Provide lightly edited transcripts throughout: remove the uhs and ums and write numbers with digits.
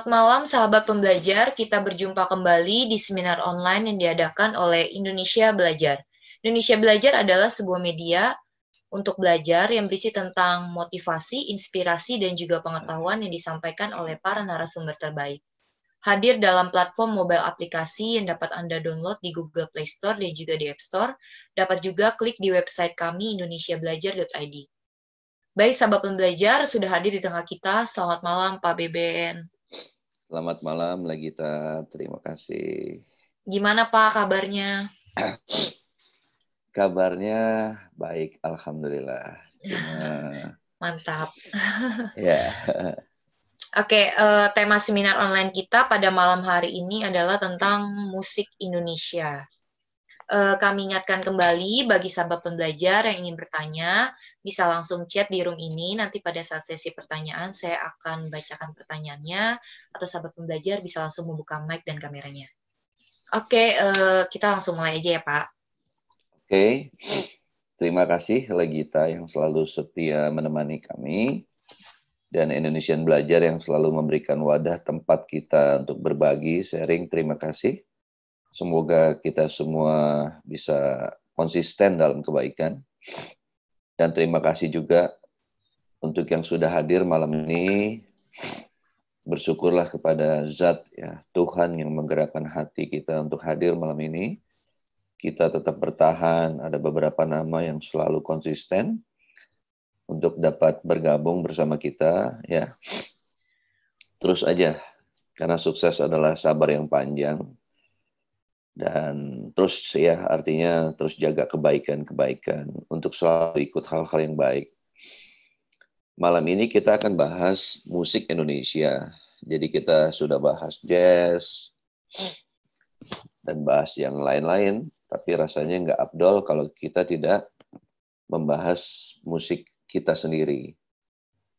Malam sahabat pembelajar, kita berjumpa kembali di seminar online yang diadakan oleh Indonesia Belajar. Indonesia Belajar adalah sebuah media untuk belajar yang berisi tentang motivasi, inspirasi, dan juga pengetahuan yang disampaikan oleh para narasumber terbaik. Hadir dalam platform mobile aplikasi yang dapat Anda download di Google Play Store dan juga di App Store. Dapat juga klik di website kami indonesiabelajar.id. Baik, sahabat pembelajar, sudah hadir di tengah kita. Selamat malam, Pak Beben. Selamat malam, Legita. Terima kasih. Gimana, Pak, kabarnya? Kabarnya baik, alhamdulillah. Mantap. Ya. Oke, tema seminar online kita pada malam hari ini adalah tentang musik Indonesia. Kami ingatkan kembali bagi sahabat pembelajar yang ingin bertanya, bisa langsung chat di room ini. Nanti pada saat sesi pertanyaan, saya akan bacakan pertanyaannya, atau sahabat pembelajar bisa langsung membuka mic dan kameranya. Oke, kita langsung mulai aja ya, Pak. Oke. Terima kasih, Legita, yang selalu setia menemani kami. Dan Indonesian Belajar yang selalu memberikan wadah tempat kita untuk berbagi, sharing. Terima kasih. Semoga kita semua bisa konsisten dalam kebaikan. Dan terima kasih juga untuk yang sudah hadir malam ini. Bersyukurlah kepada Zat, ya, Tuhan yang menggerakkan hati kita untuk hadir malam ini. Kita tetap bertahan, ada beberapa nama yang selalu konsisten untuk dapat bergabung bersama kita. Ya, terus aja, karena sukses adalah sabar yang panjang. Dan terus ya, artinya terus jaga kebaikan-kebaikan untuk selalu ikut hal-hal yang baik. Malam ini kita akan bahas musik Indonesia. Jadi kita sudah bahas jazz dan bahas yang lain-lain, tapi rasanya nggak afdol kalau kita tidak membahas musik kita sendiri.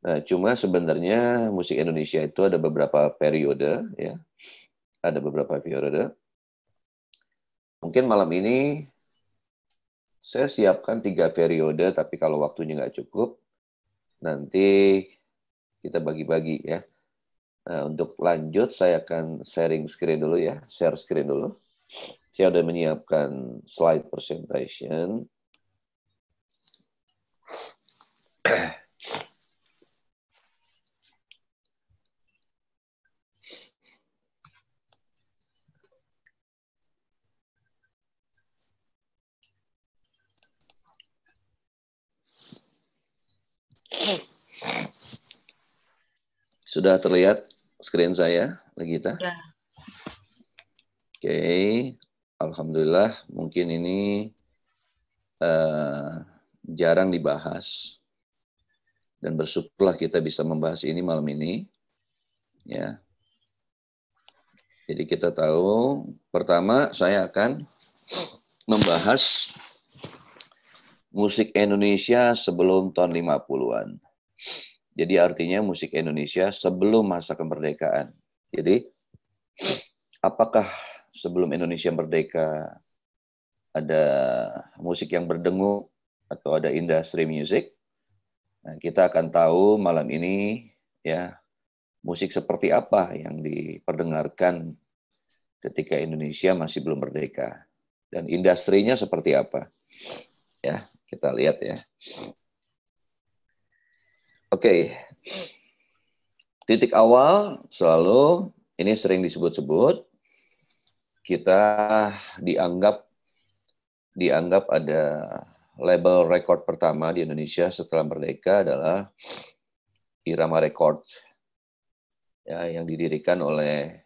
Nah, cuma sebenarnya musik Indonesia itu ada beberapa periode, ya, ada beberapa periode. Mungkin malam ini saya siapkan 3 periode, tapi kalau waktunya nggak cukup, nanti kita bagi-bagi ya. Nah, untuk lanjut saya akan sharing screen dulu ya, share screen dulu. Saya sudah menyiapkan slide presentation. Sudah terlihat screen saya, Legita? Ya. Oke, alhamdulillah. Mungkin ini jarang dibahas, dan bersyukurlah kita bisa membahas ini malam ini. Ya. Jadi kita tahu, pertama saya akan membahas musik Indonesia sebelum tahun 50-an. Jadi artinya musik Indonesia sebelum masa kemerdekaan. Jadi apakah sebelum Indonesia merdeka ada musik yang berdengung atau ada industri musik? Nah, kita akan tahu malam ini ya musik seperti apa yang diperdengarkan ketika Indonesia masih belum merdeka dan industrinya seperti apa. Ya, kita lihat ya. Oke. Titik awal selalu ini sering disebut-sebut, kita dianggap ada label record pertama di Indonesia setelah merdeka adalah Irama Records, ya, yang didirikan oleh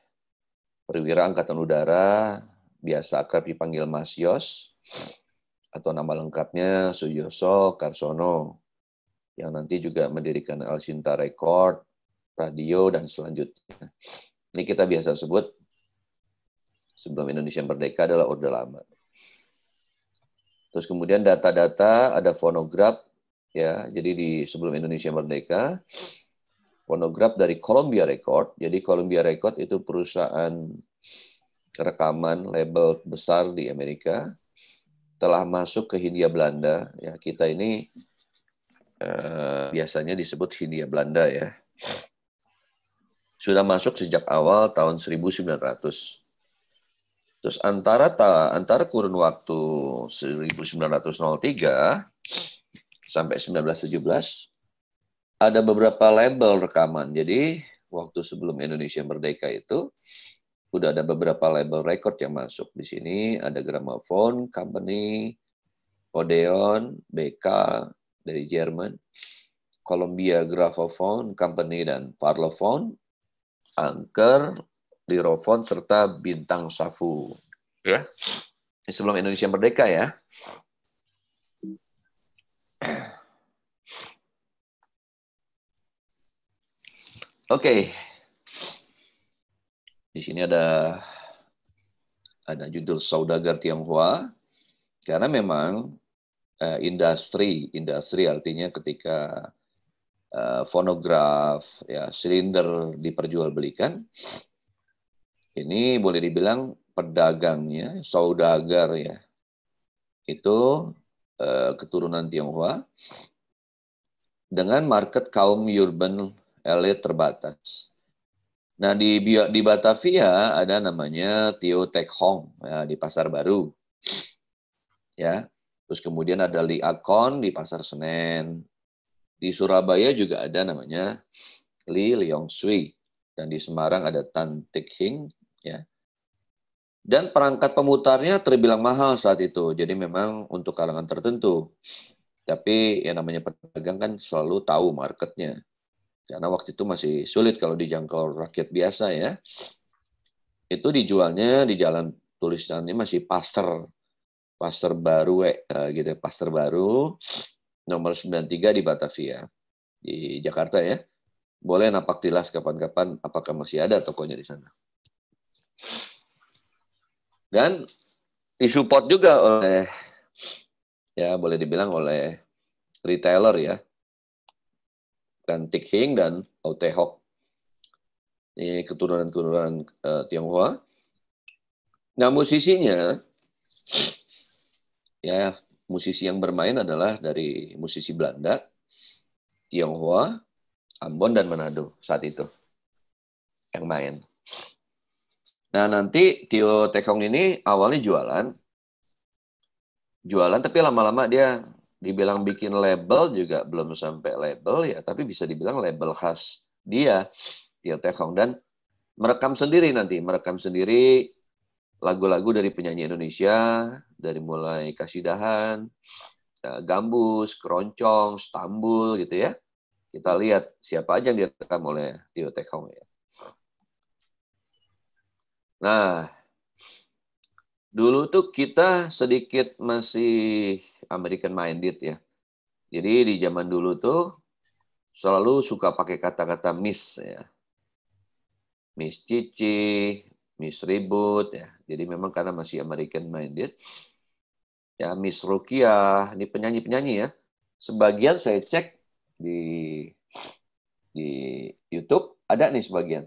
perwira Angkatan Udara, biasa akrab dipanggil Mas Yos, atau nama lengkapnya Suyoso Karsono, yang nanti juga mendirikan El Sinta Record, radio, dan selanjutnya. Ini kita biasa sebut sebelum Indonesia merdeka adalah Orde Lama. Terus kemudian data-data ada fonograf, ya. Jadi di sebelum Indonesia merdeka, fonograf dari Columbia Record. Jadi Columbia Record itu perusahaan rekaman label besar di Amerika, telah masuk ke Hindia Belanda. Ya, kita ini biasanya disebut Hindia Belanda ya. Sudah masuk sejak awal tahun 1900. Terus antara kurun waktu 1903 sampai 1917 ada beberapa label rekaman. Jadi waktu sebelum Indonesia merdeka itu udah ada beberapa label record yang masuk. Di sini ada Gramophone Company, Odeon, BK dari Jerman, Columbia Graphophone Company dan Parlophone, Anchor, Lyrofon, serta Bintang Safu. Ya. Ini sebelum Indonesia merdeka ya. Oke. Di sini ada judul Saudagar Tionghoa, karena memang industri artinya ketika fonograf, ya silinder diperjualbelikan, ini boleh dibilang pedagangnya, saudagar ya, itu keturunan Tionghoa dengan market kaum urban elit terbatas. Nah, di Batavia ada namanya Tio Tek Hong ya, di Pasar Baru. Ya. Terus kemudian ada Li Akon di Pasar Senen. Di Surabaya juga ada namanya Li Leong Sui, dan di Semarang ada Tan Tik Hing ya. Dan perangkat pemutarnya terbilang mahal saat itu. Jadi memang untuk kalangan tertentu. Tapi yang namanya pedagang kan selalu tahu marketnya. Karena waktu itu masih sulit kalau dijangkau rakyat biasa ya. Itu dijualnya di jalan, tulisannya masih Pasar Baru gitu, Pasar Baru nomor 93 di Batavia di Jakarta ya. Boleh napak tilas kapan-kapan apakah masih ada tokonya di sana. Dan disupport juga oleh, ya boleh dibilang oleh retailer ya. Dan Tik Hing dan Autehok. Ini keturunan Tionghoa. Nah, musisinya, ya musisi yang bermain adalah dari musisi Belanda, Tionghoa, Ambon, dan Manado saat itu yang main. Nah, nanti Tio Tek Hong ini awalnya jualan, tapi lama-lama dia dibilang bikin label juga belum sampai label ya, tapi bisa dibilang label khas dia, Tio Tek Hong, dan merekam sendiri lagu-lagu dari penyanyi Indonesia, dari mulai Kasidahan, Gambus, Keroncong, Stambul gitu ya. Kita lihat siapa aja yang direkam oleh Tio Tek Hong ya. Nah, dulu tuh kita sedikit masih American minded ya. Jadi di zaman dulu tuh selalu suka pakai kata-kata Miss ya. Miss Cici, Miss Ribut ya. Jadi memang karena masih American minded. Ya, Miss Rukiah, ini penyanyi-penyanyi ya. Sebagian saya cek di YouTube ada nih sebagian.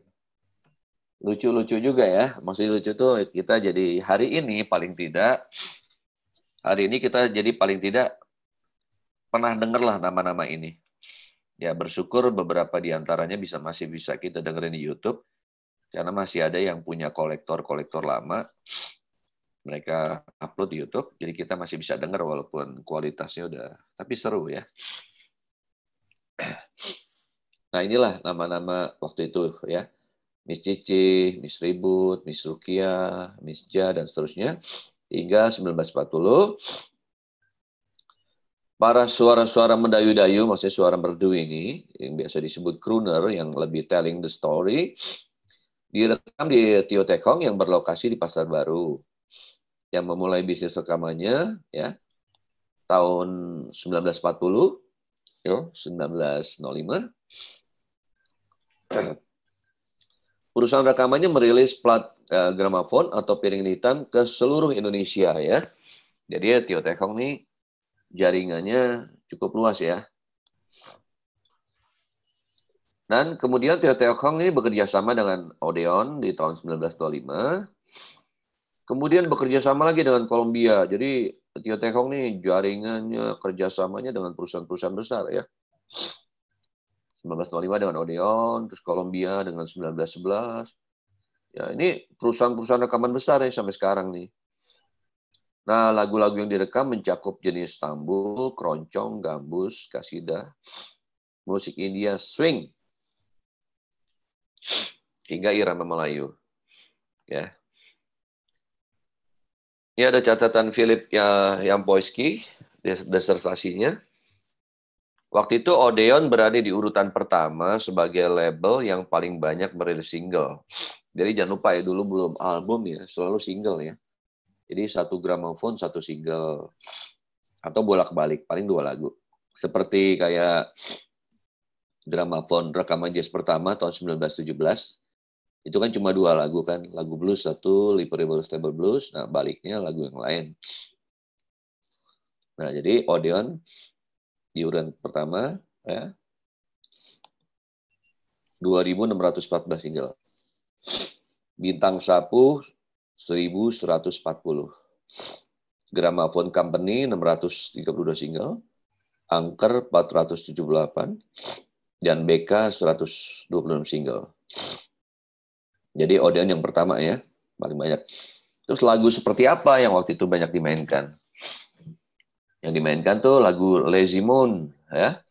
Lucu-lucu juga ya. Maksudnya lucu tuh kita jadi hari ini paling tidak pernah dengar lah nama-nama ini. Ya bersyukur beberapa di antaranya masih bisa kita dengerin di YouTube. Karena masih ada yang punya kolektor lama. Mereka upload di YouTube. Jadi kita masih bisa dengar walaupun kualitasnya udah. Tapi seru ya. Nah inilah nama-nama waktu itu ya. Miss Cici, Miss Ribut, Miss Rukiah, Miss Ja, dan seterusnya. Hingga 1940, para suara-suara mendayu-dayu, maksudnya suara merdu ini, yang biasa disebut crooner, yang lebih telling the story, direkam di Tio Tek Hong yang berlokasi di Pasar Baru. Yang memulai bisnis rekamannya ya tahun 1940, 1905. Perusahaan rekamannya merilis plat gramafon atau piring hitam ke seluruh Indonesia ya. Jadi Tio Tek Hong ini jaringannya cukup luas ya. Dan kemudian Tio Tek Hong ini bekerja sama dengan Odeon di tahun 1925. Kemudian bekerja sama lagi dengan Columbia. Jadi Tio Tek Hong ini jaringannya kerjasamanya dengan perusahaan-perusahaan besar ya. 1905 dengan Odeon, terus Columbia dengan 1911. Ya, ini perusahaan-perusahaan rekaman besar nih sampai sekarang nih. Nah, lagu-lagu yang direkam mencakup jenis tambul, keroncong, gambus, kasidah, musik India, swing, hingga irama Melayu. Ya. Ini ada catatan Philip Yampolsky, disertasinya. Waktu itu Odeon berada di urutan pertama sebagai label yang paling banyak merilis single. Jadi jangan lupa ya, dulu belum album ya, selalu single ya. Jadi satu gramofon, satu single. Atau bolak-balik, paling 2 lagu. Seperti kayak gramofon rekaman jazz pertama tahun 1917. Itu kan cuma 2 lagu kan. Lagu blues satu, Liverpool Stable Blues. Nah, baliknya lagu yang lain. Nah, jadi Odeon di urutan pertama, ya, 2.614 single. Bintang Sapu 1.140. Gramophone Company 632 single. Angker 478. Dan BK 126 single. Jadi Odeon yang pertama ya, paling banyak. Terus lagu seperti apa yang waktu itu banyak dimainkan? Yang dimainkan tuh lagu Lazy Moon ya.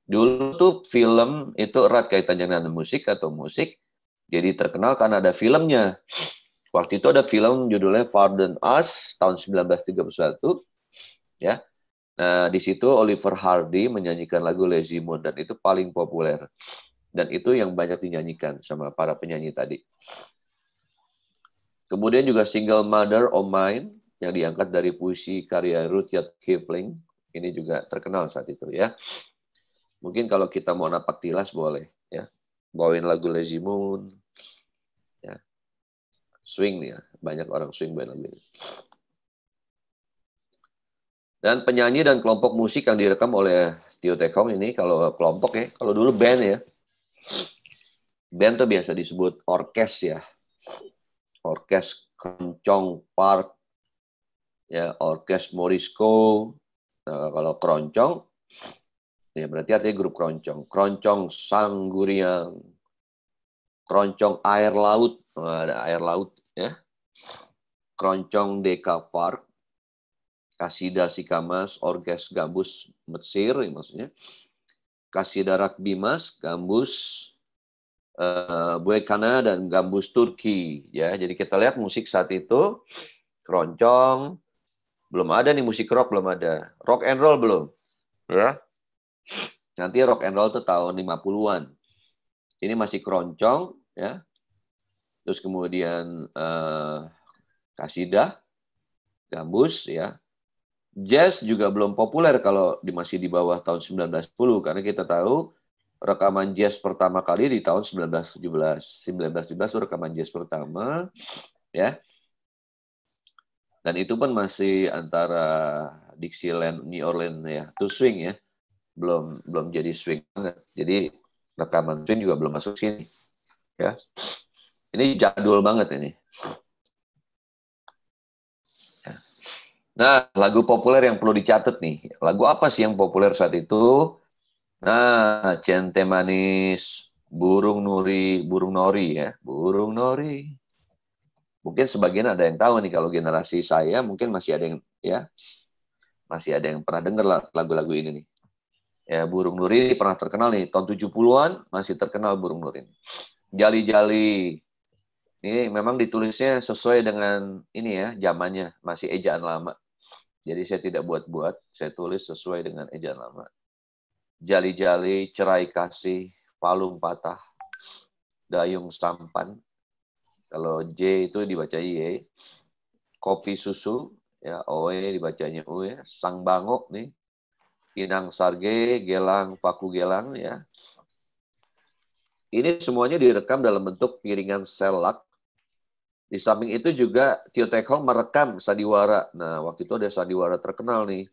Dulu tuh film itu erat kaitannya dengan musik atau musik. Jadi terkenal karena ada filmnya. Waktu itu ada film judulnya Far Than Us tahun 1931 ya. Nah, di situ Oliver Hardy menyanyikan lagu Lazy Moon dan itu paling populer. Dan itu yang banyak dinyanyikan sama para penyanyi tadi. Kemudian juga single Mother of Mine yang diangkat dari puisi karya Rudyard Kipling. Ini juga terkenal saat itu ya. Mungkin kalau kita mau napak tilas boleh ya. Bawain lagu Lazy Moon. Ya. Swing nih ya. Banyak orang swing bawain lagu ini. Dan penyanyi dan kelompok musik yang direkam oleh Tio Te Hong ini, kalau kelompok ya, kalau dulu band ya. Band tuh biasa disebut orkes ya. Orkes Keroncong Park, ya, orkes Morisco. Nah, kalau keroncong, ya berarti artinya grup keroncong. Keroncong Sangguriang, keroncong air laut, ada air laut ya. Keroncong Deka Park, Kasidah Sikamas, orkes Gambus Mesir, ya, maksudnya. Kasidah Rakbimas, Gambus Buekana dan Gambus Turki ya. Jadi kita lihat musik saat itu keroncong, belum ada nih musik rock, belum ada. Rock and roll belum. Ya. Nanti rock and roll tuh tahun 50-an. Ini masih keroncong ya. Terus kemudian kasidah, gambus ya. Jazz juga belum populer kalau masih di bawah tahun 1910 karena kita tahu rekaman jazz pertama kali di tahun 1917. 1917 itu rekaman jazz pertama ya. Dan itu pun masih antara Dixieland, New Orleans ya, itu swing ya. Belum jadi swing banget. Jadi rekaman swing juga belum masuk sini. Ya. Ini jadul banget ini. Ya. Nah, lagu populer yang perlu dicatat nih. Lagu apa sih yang populer saat itu? Nah, Cente Manis, Burung Nori ya. Burung Nori. Mungkin sebagian ada yang tahu nih, kalau generasi saya mungkin masih ada yang ya, masih ada yang pernah dengar lagu-lagu ini nih. Ya, Burung Nuri pernah terkenal nih, tahun 70-an masih terkenal Burung Nuri. Jali-jali. Ini memang ditulisnya sesuai dengan ini ya, zamannya, masih ejaan lama. Jadi saya tidak buat-buat, saya tulis sesuai dengan ejaan lama. Jali-jali, cerai kasih, palung patah, dayung sampan. Kalau J itu dibaca Y. Kopi susu, ya Oe dibacanya Ue. Sang bangok nih. Pinang sarge, gelang, paku gelang ya. Ini semuanya direkam dalam bentuk piringan selak. Di samping itu juga Tio Te Hong merekam sandiwara. Nah, waktu itu ada sandiwara terkenal nih.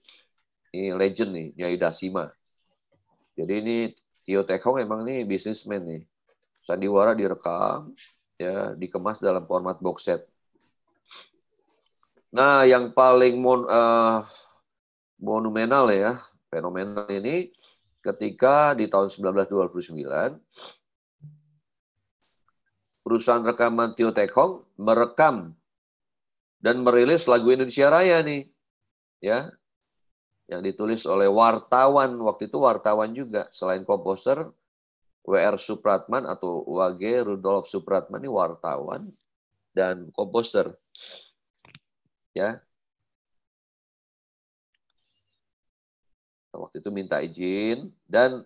Ini legend nih, Nyai Dasima. Jadi ini Tio Te Hong emang nih bisnismen nih. Sandiwara direkam, ya dikemas dalam format box set. Nah, yang paling monumental ya, fenomenal ini ketika di tahun 1929 perusahaan rekaman Tio Tek Hong merekam dan merilis lagu Indonesia Raya nih, ya, yang ditulis oleh wartawan, waktu itu wartawan juga, selain komposer, W.R. Supratman atau W.G. Rudolf Supratman ini wartawan dan komposer, ya. Waktu itu minta izin dan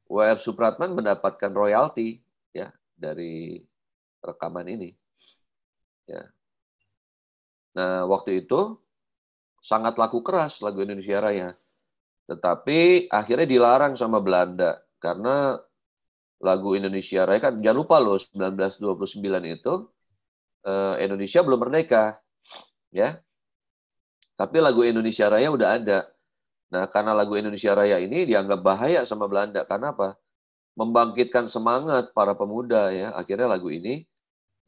W.R. Supratman mendapatkan royalti, ya, dari rekaman ini, ya. Nah, waktu itu sangat laku keras lagu Indonesia Raya. Tetapi akhirnya dilarang sama Belanda. Karena lagu Indonesia Raya kan, jangan lupa loh, 1929 itu Indonesia belum merdeka. Ya. Tapi lagu Indonesia Raya udah ada. Nah, karena lagu Indonesia Raya ini dianggap bahaya sama Belanda. Karena apa? Membangkitkan semangat para pemuda, ya. Akhirnya lagu ini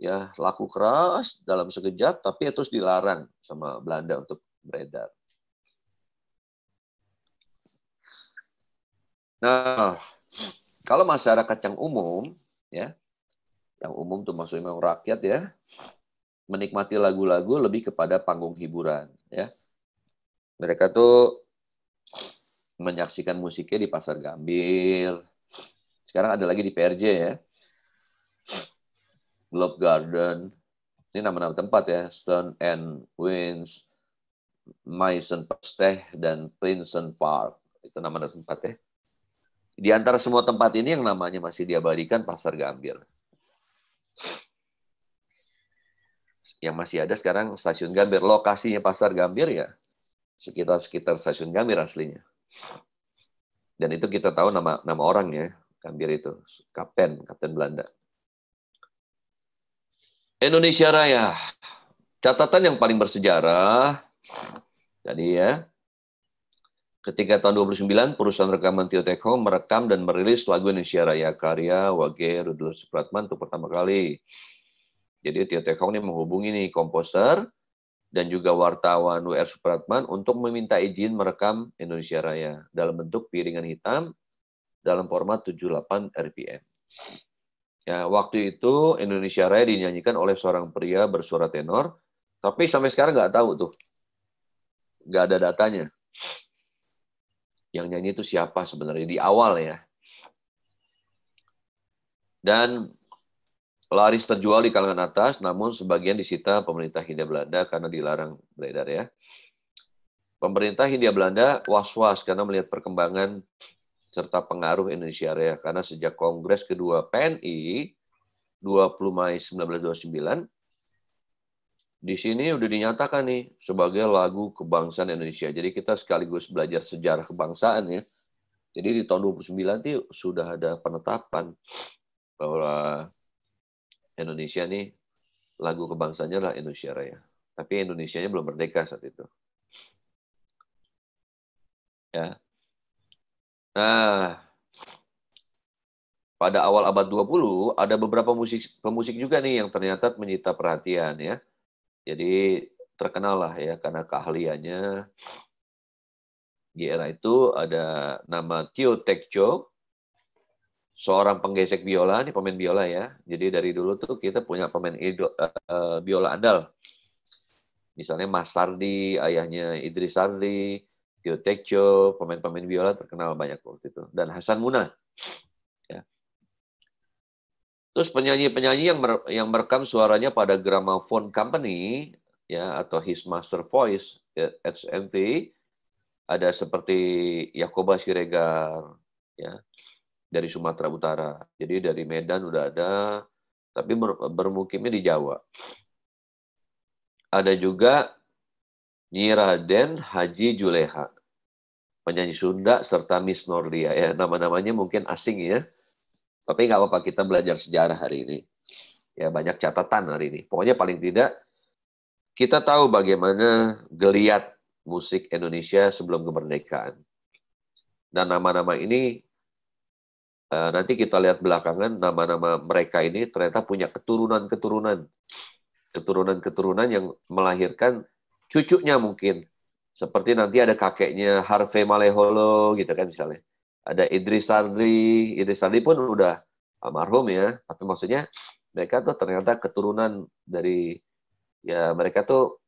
ya laku keras dalam sekejap, tapi terus dilarang sama Belanda untuk beredar. Nah, kalau masyarakat yang umum, ya, yang umum tuh maksudnya memang rakyat, ya, menikmati lagu-lagu lebih kepada panggung hiburan, ya. Mereka tuh menyaksikan musiknya di Pasar Gambir. Sekarang ada lagi di PRJ, ya. Globe Garden. Ini nama-nama tempat, ya. Stone and Winds, Meissen Pasteh, dan Princeton Park. Itu nama-nama tempat, ya. Di antara semua tempat ini yang namanya masih diabadikan Pasar Gambir. Yang masih ada sekarang Stasiun Gambir. Lokasinya Pasar Gambir, ya sekitar Stasiun Gambir aslinya. Dan itu kita tahu nama orang, ya, Gambir itu. Kapten Belanda. Indonesia Raya. Catatan yang paling bersejarah. Tadi, ya. Ketika tahun 29, perusahaan rekaman Tio Tek Hong merekam dan merilis lagu Indonesia Raya karya W.G. Rudolf Supratman untuk pertama kali. Jadi Tio Tek Hong ini menghubungi nih komposer dan juga wartawan W.R. Supratman untuk meminta izin merekam Indonesia Raya dalam bentuk piringan hitam dalam format 78 RPM. Ya, waktu itu Indonesia Raya dinyanyikan oleh seorang pria bersuara tenor, tapi sampai sekarang nggak tahu tuh, nggak ada datanya. Yang nyanyi itu siapa sebenarnya di awal, ya. Dan laris terjual di kalangan atas, namun sebagian disita pemerintah Hindia Belanda karena dilarang beredar, ya. Pemerintah Hindia Belanda was-was karena melihat perkembangan serta pengaruh Indonesia Raya. Karena sejak Kongres kedua PNI 20 Mei 1929, di sini udah dinyatakan nih sebagai lagu kebangsaan Indonesia. Jadi kita sekaligus belajar sejarah kebangsaan, ya. Jadi di tahun 29 itu sudah ada penetapan bahwa Indonesia nih lagu kebangsanya adalah Indonesia Raya. Tapi Indonesianya belum merdeka saat itu. Ya. Nah, pada awal abad 20 ada beberapa pemusik juga nih yang ternyata menyita perhatian, ya. Jadi terkenal lah, ya, karena keahliannya. Di era itu ada nama Tio Tek Chou, seorang penggesek biola, ini pemain biola, ya. Jadi dari dulu tuh kita punya pemain biola andal. Misalnya Mas Sardi, ayahnya Idris Sardi, Tio Tek Chou, pemain-pemain biola terkenal banyak waktu itu. Dan Hasan Munah. Ya. Terus penyanyi-penyanyi yang merekam suaranya pada Gramophone Company, ya, atau His Master Voice, HMV, ada seperti Yakoba Siregar, ya, dari Sumatera Utara. Jadi dari Medan udah ada, tapi bermukimnya di Jawa. Ada juga Nyi Raden Haji Juleha, penyanyi Sunda, serta Miss Nordia. Ya, nama-namanya mungkin asing, ya. Tapi nggak apa-apa, kita belajar sejarah hari ini. Ya, banyak catatan hari ini. Pokoknya paling tidak, kita tahu bagaimana geliat musik Indonesia sebelum kemerdekaan. Dan nama-nama ini, nanti kita lihat belakangan, nama-nama mereka ini ternyata punya keturunan-keturunan. Keturunan-keturunan yang melahirkan cucunya mungkin. Seperti nanti ada kakeknya Harvey Maleholo gitu kan misalnya. Ada Idris Sardi. Idris Sardi pun udah almarhum ya. Tapi maksudnya mereka tuh ternyata keturunan dari, ya mereka tuh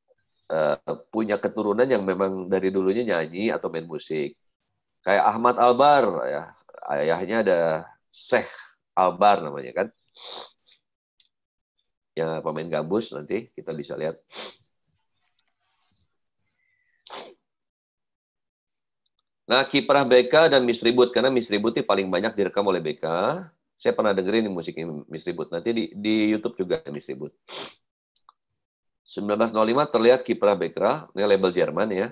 punya keturunan yang memang dari dulunya nyanyi atau main musik. Kayak Ahmad Albar, ya, ayahnya ada Syekh Albar namanya kan. Yang pemain gambus, nanti kita bisa lihat. Nah, kiprah BK dan Miss Ribut, karena Miss Ribut ini paling banyak direkam oleh BK. Saya pernah dengerin musik Miss Ribut. Nanti di YouTube juga Miss Ribut. 1905 terlihat kiprah BK, ini label Jerman ya,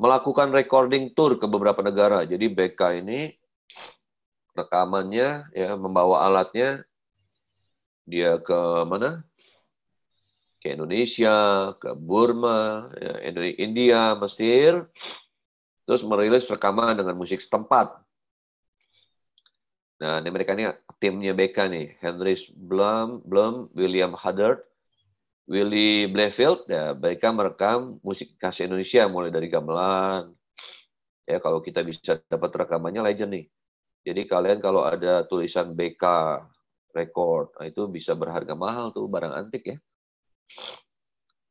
melakukan recording tour ke beberapa negara. Jadi BK ini rekamannya ya, membawa alatnya dia ke mana? Ke Indonesia, ke Burma, ya, India, Mesir, terus merilis rekaman dengan musik setempat. Nah, ini mereka ini timnya BK nih, Henry Blum, William Huddard, Willie Blayfield, ya mereka merekam musik khas Indonesia mulai dari gamelan. Ya, kalau kita bisa dapat rekamannya legend nih. Jadi kalian kalau ada tulisan BK record, nah itu bisa berharga mahal tuh, barang antik ya.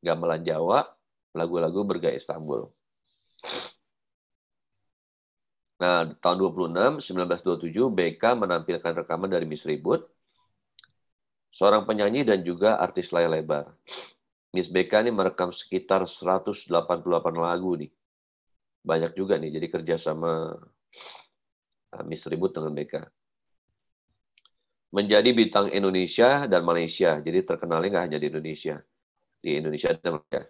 Gamelan Jawa, lagu-lagu bergaya Istanbul. Nah, tahun 1927, BK menampilkan rekaman dari Miss Ribut, seorang penyanyi dan juga artis layar lebar. Miss BK ini merekam sekitar 188 lagu nih. Banyak juga nih, jadi kerja sama Miss Ribut dengan BK. Menjadi bintang Indonesia dan Malaysia, jadi terkenalnya nggak hanya di Indonesia. Di Indonesia dan Malaysia.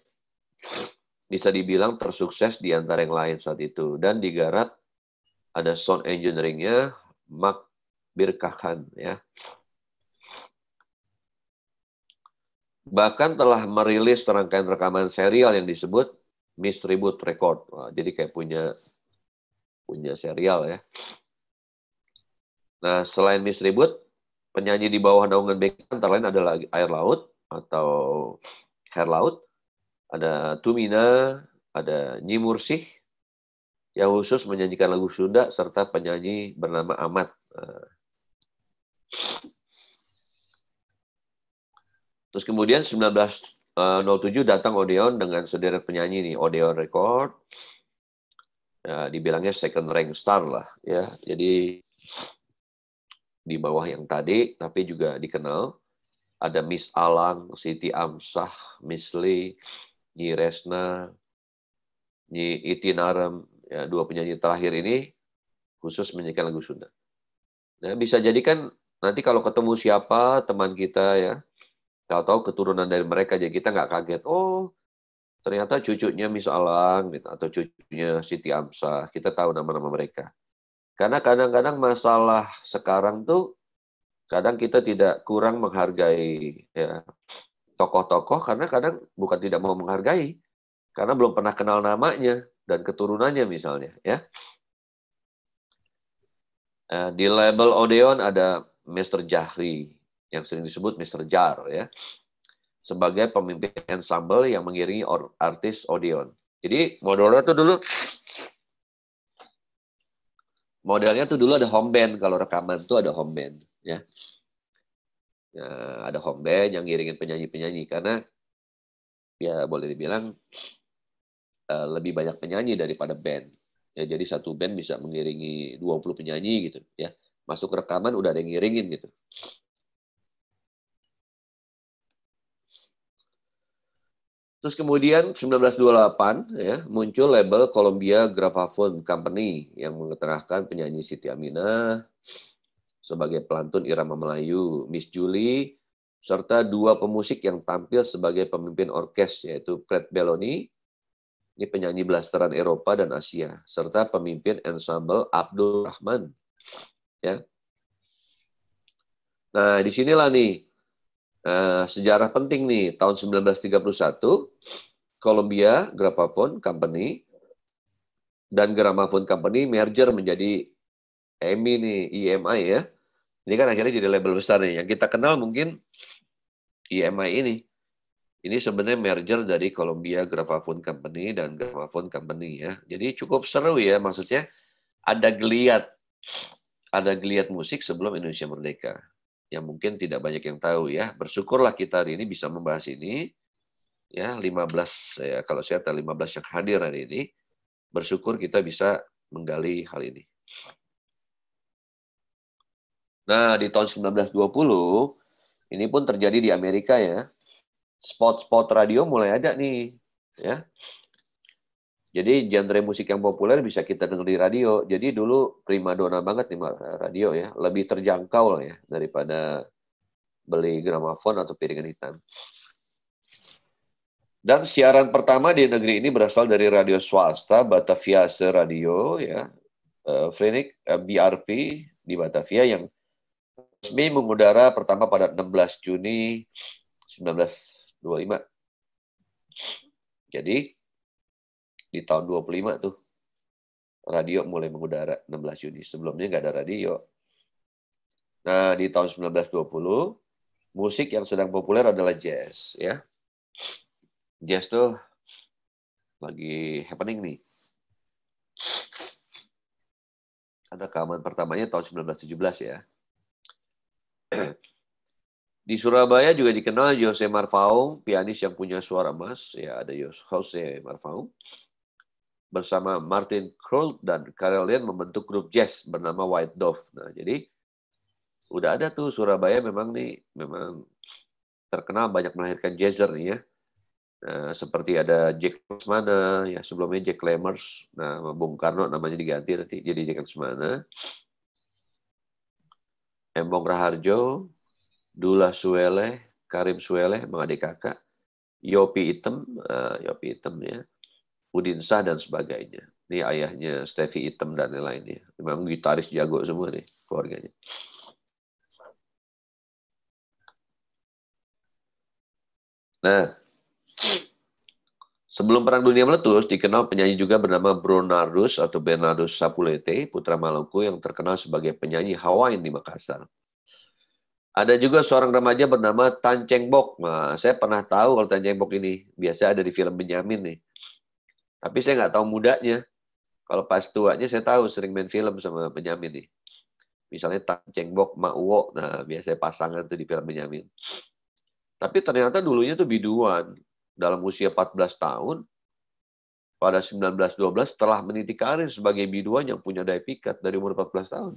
Bisa dibilang tersukses di antara yang lain saat itu. Dan digarap ada sound engineering-nya Mark Birkachan ya. Bahkan telah merilis serangkaian rekaman serial yang disebut Miss Ribut Record. Wah, jadi kayak punya serial ya. Nah, selain Miss Ribut, penyanyi di bawah naungan BK antara lain adalah Air Laut atau Hair Laut, ada Tumina, ada Nyi Mursih, yang khusus menyanyikan lagu Sunda, serta penyanyi bernama Ahmad. Terus kemudian 1907 datang Odeon dengan sederet penyanyi nih, Odeon Record. Ya, dibilangnya second rank star lah ya. Jadi di bawah yang tadi, tapi juga dikenal. Ada Miss Alang, Siti Amsah, Miss Lee, Nyi Resna, Nyi Itinarem, ya, dua penyanyi terakhir ini khusus menyanyikan lagu Sunda. Nah, bisa jadi kan nanti kalau ketemu siapa teman kita ya, tahu-tahu keturunan dari mereka, jadi kita nggak kaget. Oh, ternyata cucunya Miss Alang gitu, atau cucunya Siti Amsah. Kita tahu nama-nama mereka. Karena kadang-kadang masalah sekarang tuh, kadang kita tidak kurang menghargai ya, tokoh-tokoh, karena kadang bukan tidak mau menghargai, karena belum pernah kenal namanya dan keturunannya misalnya ya. Di label Odeon ada Mr. Jahri, yang sering disebut Mr. Jar ya, sebagai pemimpin ensemble yang mengiringi artis Odeon. Jadi modelnya tuh dulu ada home band, kalau rekaman tuh ada home band ya. Ada home band yang ngiringin penyanyi-penyanyi, karena ya boleh dibilang lebih banyak penyanyi daripada band. Ya, jadi satu band bisa mengiringi 20 penyanyi gitu ya. Masuk rekaman udah ada yang ngiringin gitu. Terus kemudian 1928 ya, muncul label Columbia Graphophone Company yang mengetengahkan penyanyi Siti Aminah sebagai pelantun irama Melayu, Miss Julie, serta dua pemusik yang tampil sebagai pemimpin orkes, yaitu Fred Belloni, ini penyanyi blasteran Eropa dan Asia, serta pemimpin ensemble Abdul Rahman. Ya. Nah, disinilah nih sejarah penting nih, tahun 1931, Columbia Graphophone Company dan Gramophone Company merger menjadi EMI nih, EMI ya. Ini kan akhirnya jadi label besar nih. Yang kita kenal mungkin EMI ini. Ini sebenarnya merger dari Columbia Gramophone Company dan Gramophone Company ya. Jadi cukup seru ya, maksudnya ada geliat musik sebelum Indonesia merdeka. Yang mungkin tidak banyak yang tahu ya. Bersyukurlah kita hari ini bisa membahas ini. Ya, 15 ya, kalau saya tahu 15 yang hadir hari ini. Bersyukur kita bisa menggali hal ini. Nah, di tahun 1920 ini pun terjadi di Amerika ya. Spot-spot radio mulai ada nih, ya. Jadi genre musik yang populer bisa kita dengar di radio. Jadi dulu primadona banget nih radio ya, lebih terjangkau lah ya daripada beli gramafon atau piringan hitam. Dan siaran pertama di negeri ini berasal dari radio swasta Batavia Radio ya, Frenik BRP di Batavia yang resmi mengudara pertama pada 16 Juni 1925. Jadi di tahun 25 tuh radio mulai mengudara 16 Juni. Sebelumnya nggak ada radio. Nah, di tahun 1920 musik yang sedang populer adalah jazz ya. Jazz tuh lagi happening nih. Ada rekaman pertamanya tahun 1917 ya. Di Surabaya juga dikenal Jose Marfaung, pianis yang punya suara emas. Ya, ada Jose Marfaung. Bersama Martin Kroll dan Karelian membentuk grup jazz bernama White Dove. Nah, jadi udah ada tuh Surabaya memang terkenal banyak melahirkan jazzer nih ya. Nah, seperti ada Jack Lesmana, ya sebelumnya Jack Lemers. Nah, Bung Karno namanya diganti nanti jadi Jack Lesmana. Embong Raharjo, Dula Sueleh, Karim Sueleh, Bang adik kakak, Yopi Item ya, Udin Shah dan sebagainya. Ini ayahnya Stevie Item dan lain-lainnya. Memang gitaris jago semua nih keluarganya. Nah, sebelum Perang Dunia meletus, dikenal penyanyi juga bernama Bernardus atau Bernardus Sapulete, putra Maluku yang terkenal sebagai penyanyi Hawaiian di Makassar. Ada juga seorang remaja bernama Tan Cheng Bok. Nah, saya pernah tahu kalau Tan Cheng Bok ini. Biasa ada di film Benyamin nih. Tapi saya nggak tahu mudanya. Kalau pas tuanya saya tahu sering main film sama Benyamin nih. Misalnya Tan Cheng Bok, Mak Uwo. Nah, biasanya pasangan tuh di film Benyamin. Tapi ternyata dulunya tuh biduan. Dalam usia 14 tahun, pada 1912 telah meniti karir sebagai biduan yang punya daya pikat dari umur 14 tahun.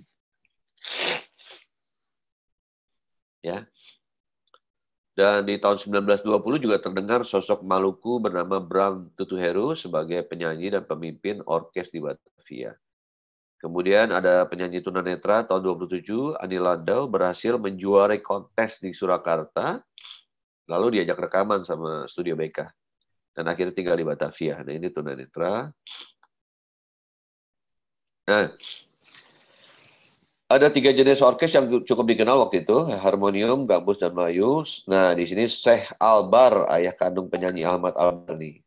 Ya. Dan di tahun 1920 juga terdengar sosok Maluku bernama Bram Tutuheru sebagai penyanyi dan pemimpin orkes di Batavia. Kemudian ada penyanyi tunanetra tahun 27, Ani Landau berhasil menjuarai kontes di Surakarta, lalu diajak rekaman sama Studio BK. Dan akhirnya tinggal di Batavia. Nah, ini tunanetra. Nah, ada 3 jenis orkes yang cukup dikenal waktu itu, harmonium, gambus, dan melayu. Nah, di sini Syekh Albar, ayah kandung penyanyi Ahmad Albar nih,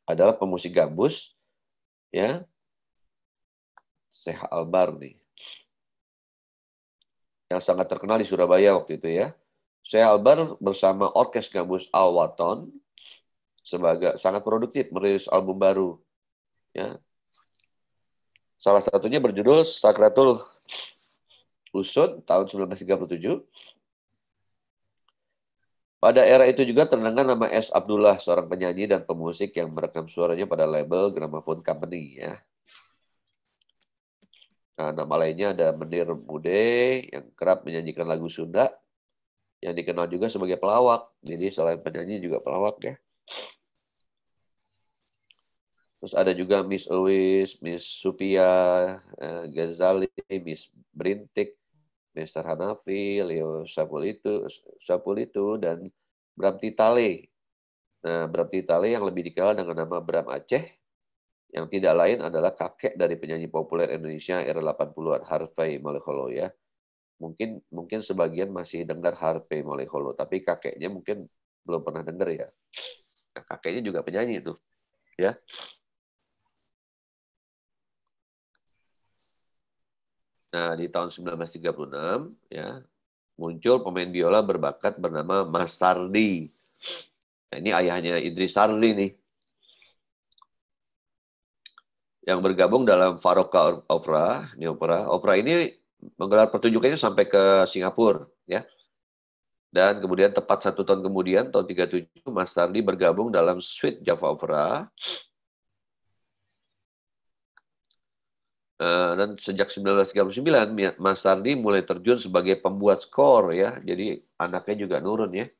adalah pemusik gambus, ya. Syekh Albar nih, yang sangat terkenal di Surabaya waktu itu ya. Syekh Albar bersama orkes gambus Al-Waton sebagai sangat produktif merilis album baru, ya. Salah satunya berjudul Sakratul Usud tahun 1937. Pada era itu juga terdengar nama S. Abdullah, seorang penyanyi dan pemusik yang merekam suaranya pada label Gramophone Company. Ya. Nah, nama lainnya ada Menir Mude yang kerap menyanyikan lagu Sunda, yang dikenal juga sebagai pelawak. Jadi selain penyanyi juga pelawak ya. Terus ada juga Miss Louis, Miss Supia, Ghazali, Miss Brintik, Mr. Hanafi, Leo Sapulitu, dan Bram Titale. Nah, Bram Titale yang lebih dikenal dengan nama Bram Aceh, yang tidak lain adalah kakek dari penyanyi populer Indonesia era 80-an, Harvey Maleholo ya. Mungkin sebagian masih dengar Harvey Maleholo, tapi kakeknya mungkin belum pernah dengar ya. Nah, kakeknya juga penyanyi itu, ya. Nah, di tahun 1936 ya, muncul pemain biola berbakat bernama Mas Sardi. Nah, ini ayahnya Idris Sarli nih, yang bergabung dalam Faroka Opera, ini opera. Opera ini menggelar pertunjukannya sampai ke Singapura, ya. Dan kemudian tepat 1 tahun kemudian, tahun 37, Mas Sarli bergabung dalam Suite Java Opera. Dan sejak 1939, Mas Sarli mulai terjun sebagai pembuat skor, ya. Jadi anaknya juga nurun, ya.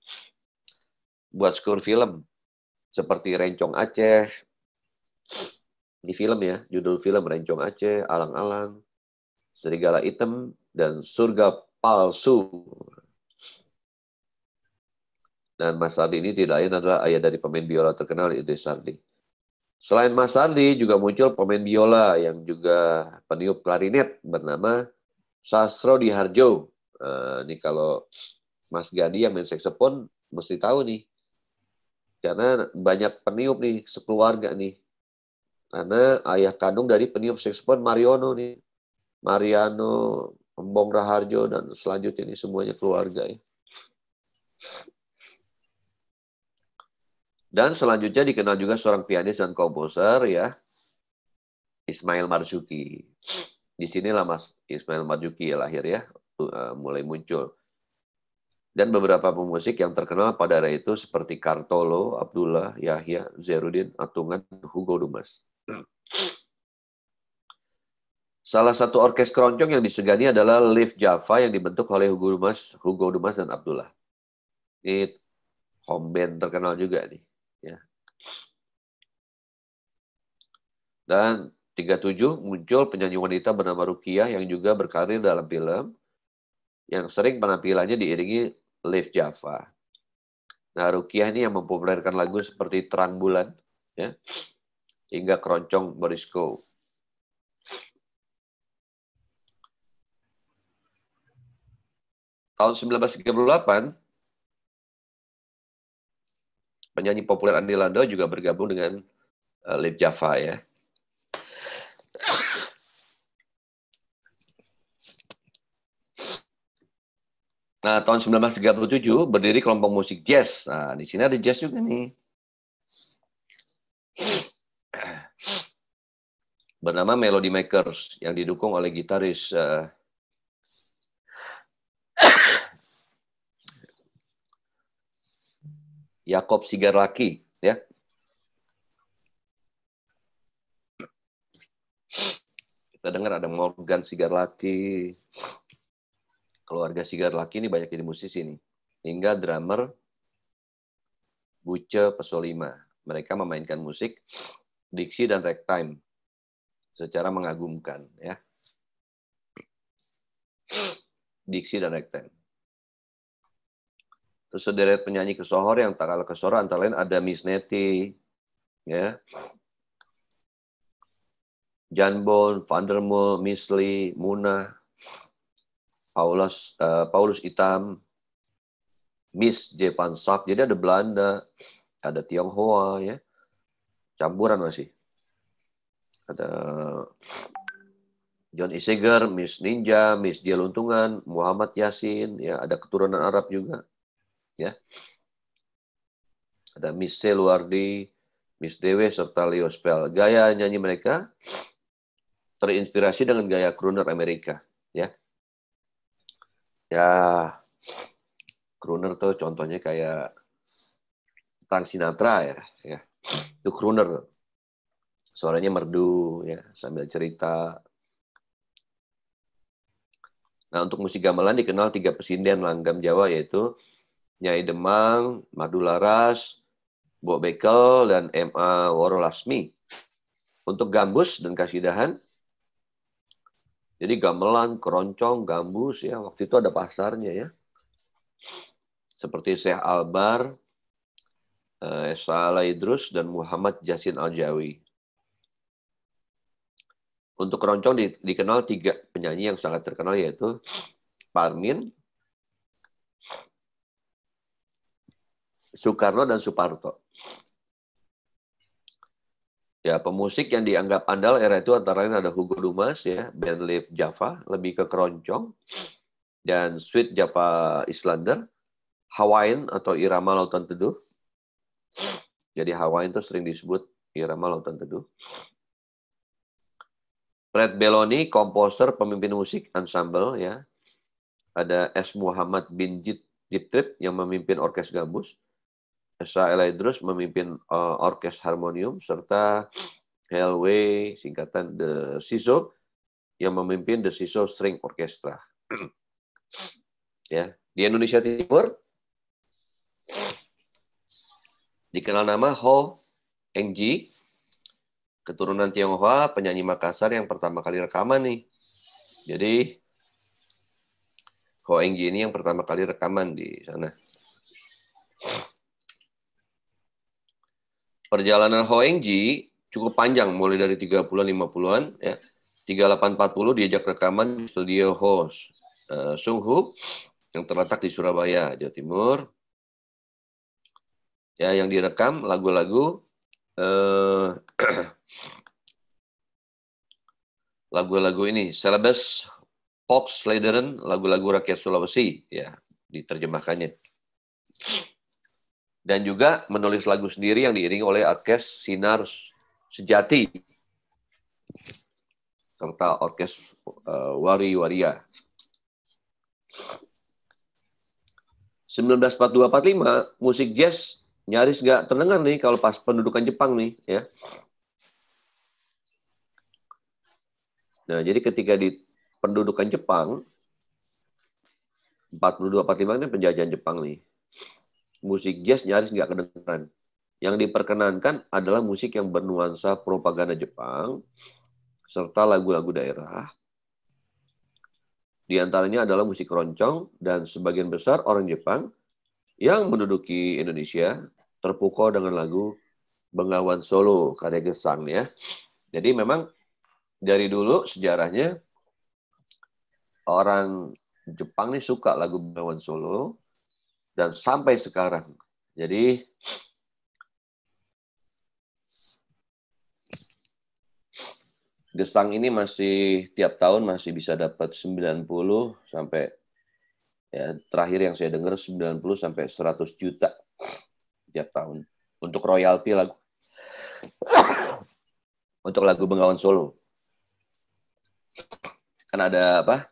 Buat skor film seperti Rencong Aceh. Di film, ya, judul film Rencong Aceh, Alang-Alang, Serigala Hitam, dan Surga Palsu. Dan Mas Sarli ini tidak lain adalah ayah dari pemain biola terkenal Idris Sarli. Selain Mas Sarli, juga muncul pemain biola yang juga peniup klarinet bernama Sastro Diharjo. Ini kalau Mas Gadi yang main saksofon mesti tahu nih. Karena banyak peniup nih, sekeluarga nih. Karena ayah kandung dari peniup saksofon Mariono nih. Mariano, Embong Raharjo, dan selanjutnya ini semuanya keluarga, ya. Dan selanjutnya dikenal juga seorang pianis dan komposer, ya, Ismail Marzuki. Di sinilah Mas Ismail Marzuki lahir, ya, mulai muncul. Dan beberapa pemusik yang terkenal pada era itu seperti Kartolo, Abdullah, Yahya, Zainuddin, Atungan, Hugo Dumas. Salah satu orkes keroncong yang disegani adalah Live Java yang dibentuk oleh Hugo Dumas dan Abdullah. Ini home band terkenal juga nih, ya. Dan 37 muncul penyanyi wanita bernama Rukiah yang juga berkarir dalam film, yang sering penampilannya diiringi Live Java. Nah, Rukiah ini yang mempopulerkan lagu seperti Terang Bulan, ya, hingga Keroncong Borisco. Tahun 1938, penyanyi populer Andi Lando juga bergabung dengan Live Java, ya. Nah, tahun 1937 berdiri kelompok musik jazz. Nah, di sini ada jazz juga nih. Bernama Melody Makers yang didukung oleh gitaris Jakob Sigarlaki, ya. Kita dengar ada Morgan Sigarlaki. Keluarga Sigarlaki ini banyak jadi musisi nih. Hingga drummer Buce Pesolima. Mereka memainkan musik diksi dan ragtime secara mengagumkan, ya. Diksi dan ragtime. Terus sederet penyanyi kesohor yang tak kalah kesohor antara lain ada Miss Nettie, ya, Jan Bon, Van der Mul, Miss Lee, Muna, Paulus Itam, Miss J. Van Sak. Jadi ada Belanda, ada Tionghoa, ya, campuran masih. Ada John Iseger, Miss Ninja, Miss Dia Luntungan, Muhammad Yasin, ya, ada keturunan Arab juga, ya. Ada Miss C. Luardi, Miss Dewe, serta Leo Spell. Gaya nyanyi mereka terinspirasi dengan gaya crooner Amerika, ya. Ya, crooner tuh contohnya kayak Frank Sinatra, ya. Itu crooner. Suaranya merdu, ya, sambil cerita. Nah, untuk musik gamelan dikenal 3 pesinden langgam Jawa, yaitu Nyai Demang, Madu Laras, Bok Bekel, dan M.A. Worolasmi. Untuk gambus dan kasidahan, jadi gamelan, keroncong, gambus, ya, waktu itu ada pasarnya, ya. Seperti Syekh Albar, Esa Alaidrus, dan Muhammad Jasin Aljawi. Untuk keroncong dikenal 3 penyanyi yang sangat terkenal, yaitu Parmin, Soekarno, dan Suparto. Ya, pemusik yang dianggap andal era itu antara lain ada Hugo Dumas, ya, band Live Java, lebih ke keroncong, dan Suite Java Islander, Hawaiian atau Irama Lautan Teduh, Jadi Hawaiian itu sering disebut irama lautan teduh. Fred Belloni, komposer, pemimpin musik, ensemble, ya. Ada S. Muhammad bin Jitrip yang memimpin orkes gambus. Esa Elaidrus memimpin orkes harmonium, serta Helway, singkatan The Siso, yang memimpin The Siso String Orchestra. Ya, di Indonesia Timur dikenal nama Ho Engji, keturunan Tionghoa, penyanyi Makassar yang pertama kali rekaman nih. Jadi Ho Engji ini yang pertama kali rekaman di sana. Perjalanan Ho Engji cukup panjang, mulai dari 30-an, 50-an, ya. 3840 diajak rekaman di studio Ho Sung Hu yang terletak di Surabaya, Jawa Timur. Ya, yang direkam lagu-lagu lagu-lagu ini, Celebes, Fox, Slederen, lagu-lagu rakyat Sulawesi, ya, diterjemahkannya. Dan juga menulis lagu sendiri yang diiringi oleh orkes Sinar Sejati serta orkes Wari-Waria. 1942-45 musik jazz nyaris nggak terdengar nih kalau pas pendudukan Jepang nih, ya. Nah, jadi ketika di pendudukan Jepang 42-45 ini penjajahan Jepang nih. Musik jazz nyaris nggak kedengaran. Yang diperkenankan adalah musik yang bernuansa propaganda Jepang, serta lagu-lagu daerah. Di antaranya adalah musik keroncong, dan sebagian besar orang Jepang yang menduduki Indonesia terpukau dengan lagu Bengawan Solo, karya Gesang, ya. Jadi memang dari dulu sejarahnya orang Jepang nih suka lagu Bengawan Solo, dan sampai sekarang. Jadi Gesang ini masih tiap tahun masih bisa dapat 90 sampai, ya, terakhir yang saya dengar 90 sampai 100 juta tiap tahun untuk royalti lagu. Untuk lagu Bengawan Solo. Kan ada apa?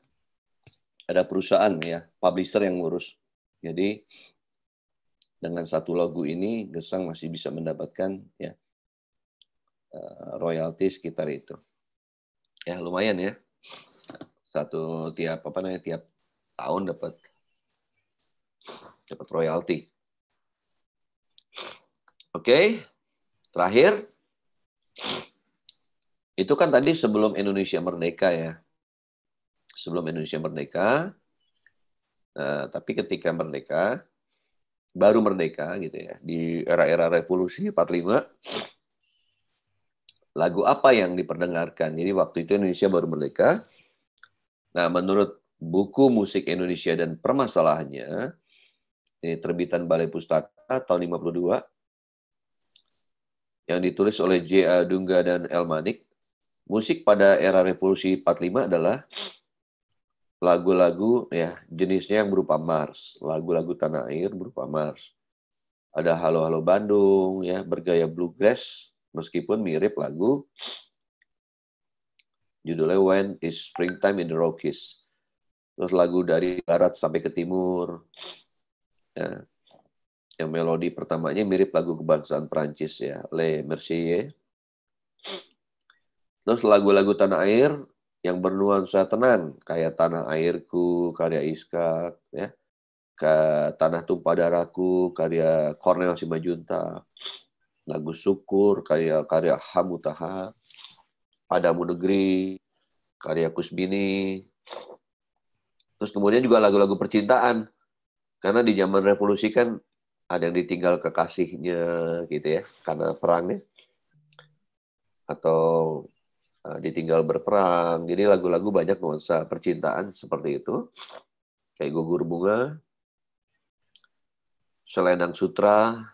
Ada perusahaan, ya, publisher yang ngurus. Jadi dengan satu lagu ini Gesang masih bisa mendapatkan, ya, royalti sekitar itu. Ya, lumayan, ya. Tiap tahun dapat royalti. Oke. Terakhir, itu kan tadi sebelum Indonesia merdeka, ya. Sebelum Indonesia merdeka. Tapi ketika merdeka, baru merdeka gitu, ya, di era-era revolusi 45, lagu apa yang diperdengarkan? Jadi waktu itu Indonesia baru merdeka. Nah, menurut buku Musik Indonesia dan Permasalahannya, ini terbitan Balai Pustaka tahun 52, yang ditulis oleh J.A. Dungga dan L. Manik, musik pada era revolusi 45 adalah lagu-lagu, ya, jenisnya yang berupa mars, lagu-lagu tanah air berupa mars. Ada Halo Halo Bandung, ya, bergaya bluegrass, meskipun mirip lagu judulnya When is Springtime in the Rockies. Terus lagu dari barat sampai ke timur, ya, yang melodi pertamanya mirip lagu kebangsaan Prancis, ya, Les Marseillaise. Terus lagu-lagu tanah air yang bernuansa tenang, kayak Tanah Airku, karya Iskak, ya. Ke Tanah Tumpah Darahku, karya Cornel Simajuntak. Lagu Syukur, karya Hamutaha. Padamu Negeri, karya Kusbini. Terus kemudian juga lagu-lagu percintaan. Karena di zaman revolusi kan ada yang ditinggal kekasihnya, gitu, ya, karena perangnya. Atau ditinggal berperang. Jadi lagu-lagu banyak nuansa percintaan seperti itu. Kayak Gugur Bunga, Selendang Sutra,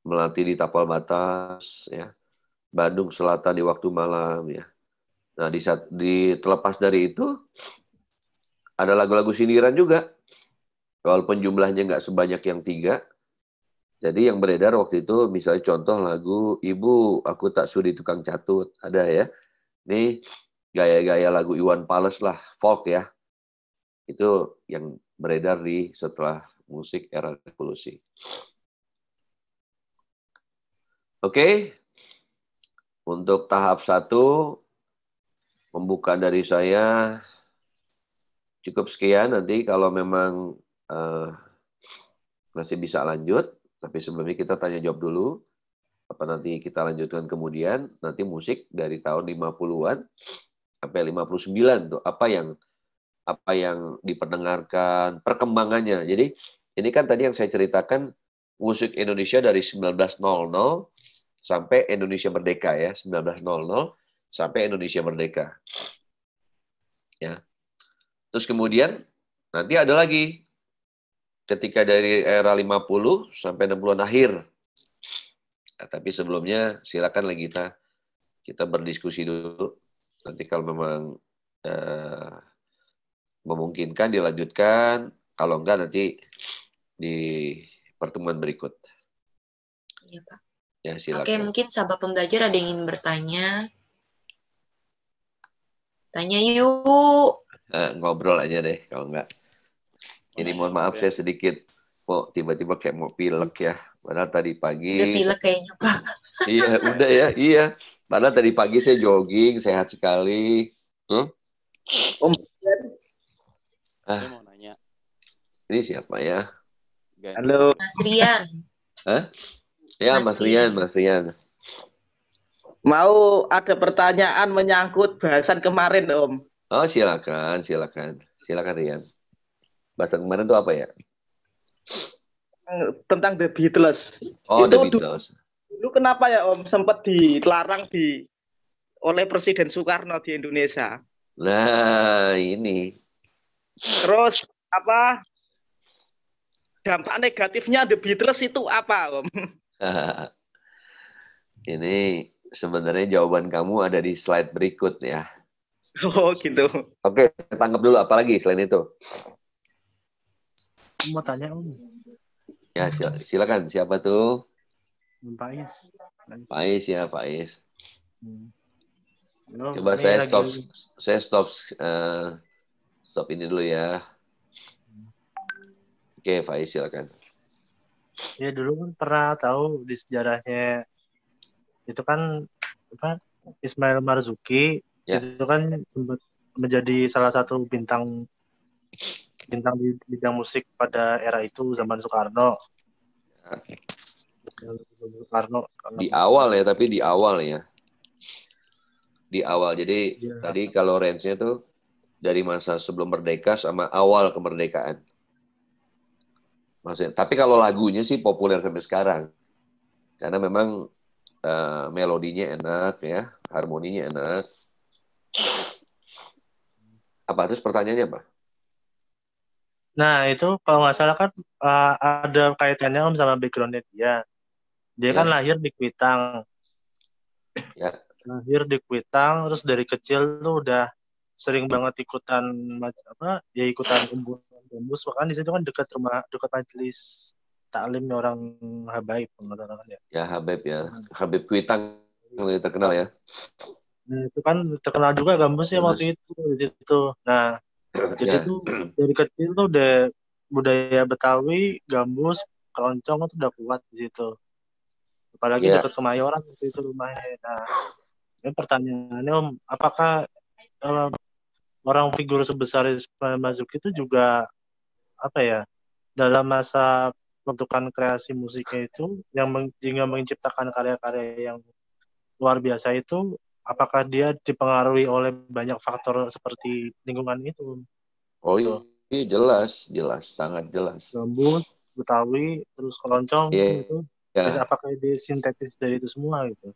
Melati di Tapal Batas, ya. Bandung Selatan di Waktu Malam, ya. Nah, terlepas dari itu, ada lagu-lagu sindiran juga. Walaupun jumlahnya nggak sebanyak yang 3, Jadi yang beredar waktu itu misalnya contoh lagu Ibu Aku Tak Sudi Tukang Catut, ada ya. Ini gaya-gaya lagu Iwan Fals lah, folk ya. Itu yang beredar di setelah musik era revolusi. Oke, untuk tahap 1 pembukaan dari saya cukup sekian. Nanti kalau memang masih bisa lanjut, tapi sebelumnya kita tanya jawab dulu. Apa nanti kita lanjutkan kemudian, nanti musik dari tahun 50-an sampai 59 tuh apa yang diperdengarkan, perkembangannya. Jadi ini kan tadi yang saya ceritakan musik Indonesia dari 1900 sampai Indonesia merdeka ya, 1900 sampai Indonesia merdeka. Ya. Terus kemudian nanti ada lagi ketika dari era 50 sampai 60-an akhir. Nah, tapi sebelumnya silakan lagi kita berdiskusi dulu. Nanti kalau memang memungkinkan dilanjutkan, kalau enggak nanti di pertemuan berikut. Iya, Pak. Ya, silakan. Oke, mungkin sahabat pembelajar ada yang ingin bertanya. Tanya yuk. Ngobrol aja deh, kalau enggak. Ini mohon maaf saya sedikit tiba-tiba kayak mau pilek ya. Padahal tadi pagi. Udah pilek kayaknya, Pak. Iya, udah ya, iya. Padahal tadi pagi saya jogging, sehat sekali. Om, saya mau nanya. Ini siapa ya? Halo. Mas Rian. Hah? Ya, Mas Rian. Mau ada pertanyaan menyangkut bahasan kemarin, Om. Oh, silakan. Silakan Rian. Bahasan kemarin itu apa ya? Tentang The Beatles. Oh, itu The Beatles. Dulu kenapa ya, Om, sempat dilarang oleh Presiden Soekarno di Indonesia? Nah, ini. Terus apa dampak negatifnya The Beatles itu apa, Om? Ini sebenarnya jawaban kamu ada di slide berikut ya. Oh, gitu. Oke, tangkap dulu apa lagi selain itu? Mau tanya Om. Ya, silakan. Siapa tuh? Pak Is. Pak Is ya, Pak Is. Coba saya stop ini dulu ya. Oke, Pak Is silakan. Ya dulu kan pernah tahu di sejarahnya itu kan apa Ismail Marzuki ya. Itu kan sempat menjadi salah satu bintang di bidang musik pada era itu zaman Soekarno. Di awal ya, tapi di awal ya. Di awal. Jadi tadi kalau range-nya tuh dari masa sebelum merdeka sama awal kemerdekaan. Maksudnya, tapi kalau lagunya sih populer sampai sekarang. Karena memang melodinya enak ya, harmoninya enak. Apa terus pertanyaannya apa? Nah itu kalau nggak salah kan ada kaitannya Om sama background-nya dia. Dia kan lahir di Kuitang. Ya. Lahir di Kuitang, terus dari kecil tuh udah sering banget ikutan ikutan kumpulan gambus. Bahkan di situ kan dekat majelis taklim orang Habaib kan ya. Ya Habib ya, Habib Kuitang yang terkenal ya. Nah, itu kan terkenal juga gambusnya waktu itu di situ. Nah, jadi tuh dari kecil tuh udah budaya Betawi, gambus, keroncong itu udah kuat di situ. Apalagi dekat Kemayoran waktu itu rumahnya. Nah, ini pertanyaannya Om, apakah orang figur sebesar Ismail Marzuki itu juga apa ya dalam masa pembentukan kreasi musiknya itu yang menciptakan karya-karya yang luar biasa itu, apakah dia dipengaruhi oleh banyak faktor seperti lingkungan itu? Oh iya, jelas, sangat jelas. Gambus, Betawi, terus keroncong gitu. Terus apakah dia sintetis dari itu semua gitu?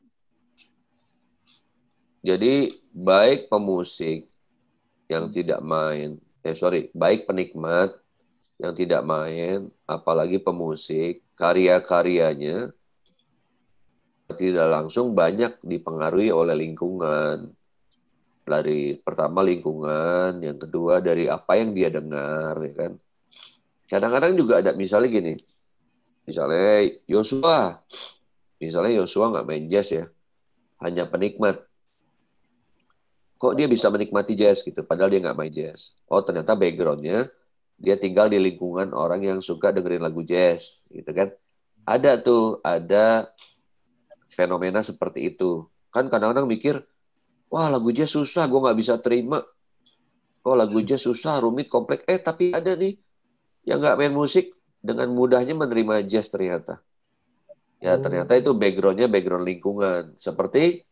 Jadi baik pemusik yang tidak main, baik penikmat yang tidak main, apalagi pemusik, karya-karyanya tidak langsung banyak dipengaruhi oleh lingkungan. Dari pertama lingkungan, yang kedua dari apa yang dia dengar, ya kan. Kadang-kadang juga ada misalnya gini, Misalnya Yosua nggak main jazz ya, hanya penikmat. Kok dia bisa menikmati jazz gitu, padahal dia nggak main jazz. Oh, ternyata backgroundnya dia tinggal di lingkungan orang yang suka dengerin lagu jazz, gitu kan. Ada fenomena seperti itu. Kan kadang-kadang mikir, wah lagu jazz susah, gue nggak bisa terima. Kok lagu jazz susah, rumit, kompleks. Tapi ada nih yang nggak main musik dengan mudahnya menerima jazz ternyata. Ya ternyata itu backgroundnya background lingkungan. Seperti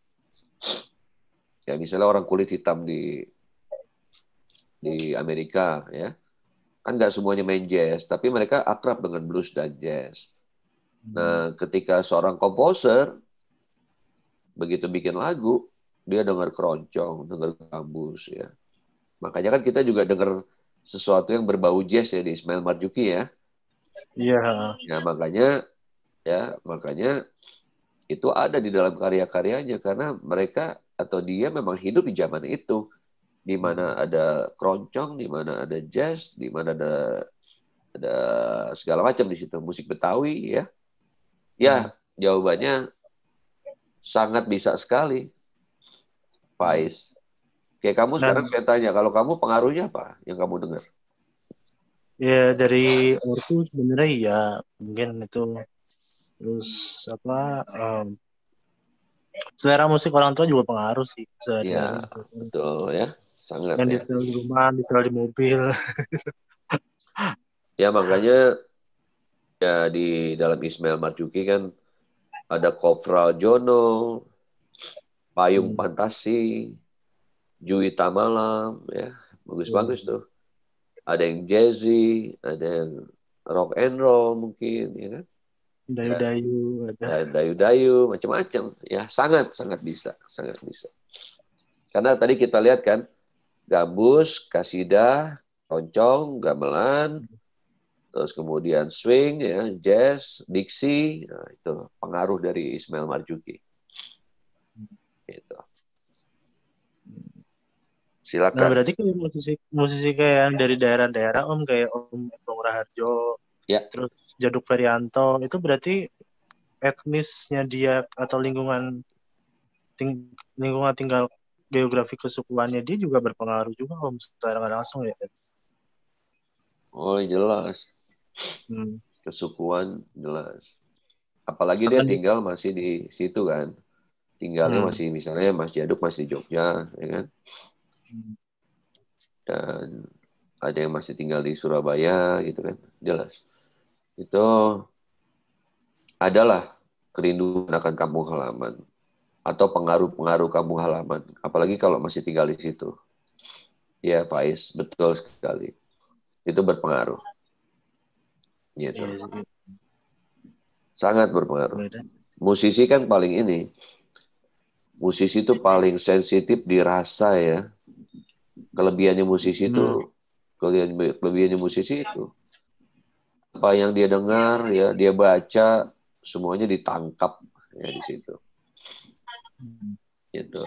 ya misalnya orang kulit hitam di Amerika ya. Kan nggak semuanya main jazz, tapi mereka akrab dengan blues dan jazz. Nah, ketika seorang komposer begitu bikin lagu, dia dengar keroncong, dengar gambus ya. Makanya kan kita juga dengar sesuatu yang berbau jazz ya di Ismail Marzuki ya. Iya. Ya makanya itu ada di dalam karya-karyanya karena mereka atau dia memang hidup di zaman itu, di mana ada keroncong, di mana ada jazz, di mana ada segala macam di situ, musik Betawi ya. Ya, jawabannya sangat bisa sekali, Faiz. Kayak kamu sekarang saya tanya, kalau kamu pengaruhnya apa yang kamu dengar? Ya dari ortu sebenarnya ya mungkin itu. Terus selera musik orang tua juga pengaruh sih. Ya, betul ya. Sangat yang ya. di setel di rumah, di setel di mobil. Ya makanya ya di dalam Ismail Marzuki kan ada Kopral Jono, Payung Fantasi, Juwita Malam, ya bagus-bagus tuh. Ada yang jazzy, ada yang rock and roll mungkin, ya kan? Dayu-dayu, ada. Dayu-dayu, macam-macam. Ya sangat bisa. Karena tadi kita lihat kan, gambus, kasidah, roncong, gamelan, terus kemudian swing, ya, jazz, diksi, nah, itu pengaruh dari Ismail Marzuki. Gitu. Silakan. Nah berarti kayak musisi kayak yang dari daerah-daerah kayak Om Bong Raharjo, ya. Terus Jaduk Ferianto, itu berarti etnisnya dia atau lingkungan tinggal geografi kesukuannya dia juga berpengaruh juga Om secara nggak langsung ya. Oh jelas. Kesukuan jelas. Apalagi dia tinggal masih di situ kan. Tinggalnya masih misalnya Mas Jaduk masih di Jogja, ya kan? Dan ada yang masih tinggal di Surabaya gitu kan. Jelas. Itu adalah kerinduan akan kampung halaman atau pengaruh-pengaruh kampung halaman. Apalagi kalau masih tinggal di situ. Ya, Faiz, betul sekali. Itu berpengaruh. Gitu. Sangat berpengaruh. Musisi kan paling ini. Musisi itu paling sensitif dirasa ya. Kelebihannya musisi itu, apa yang dia dengar ya, dia baca, semuanya ditangkap ya di situ. Gitu.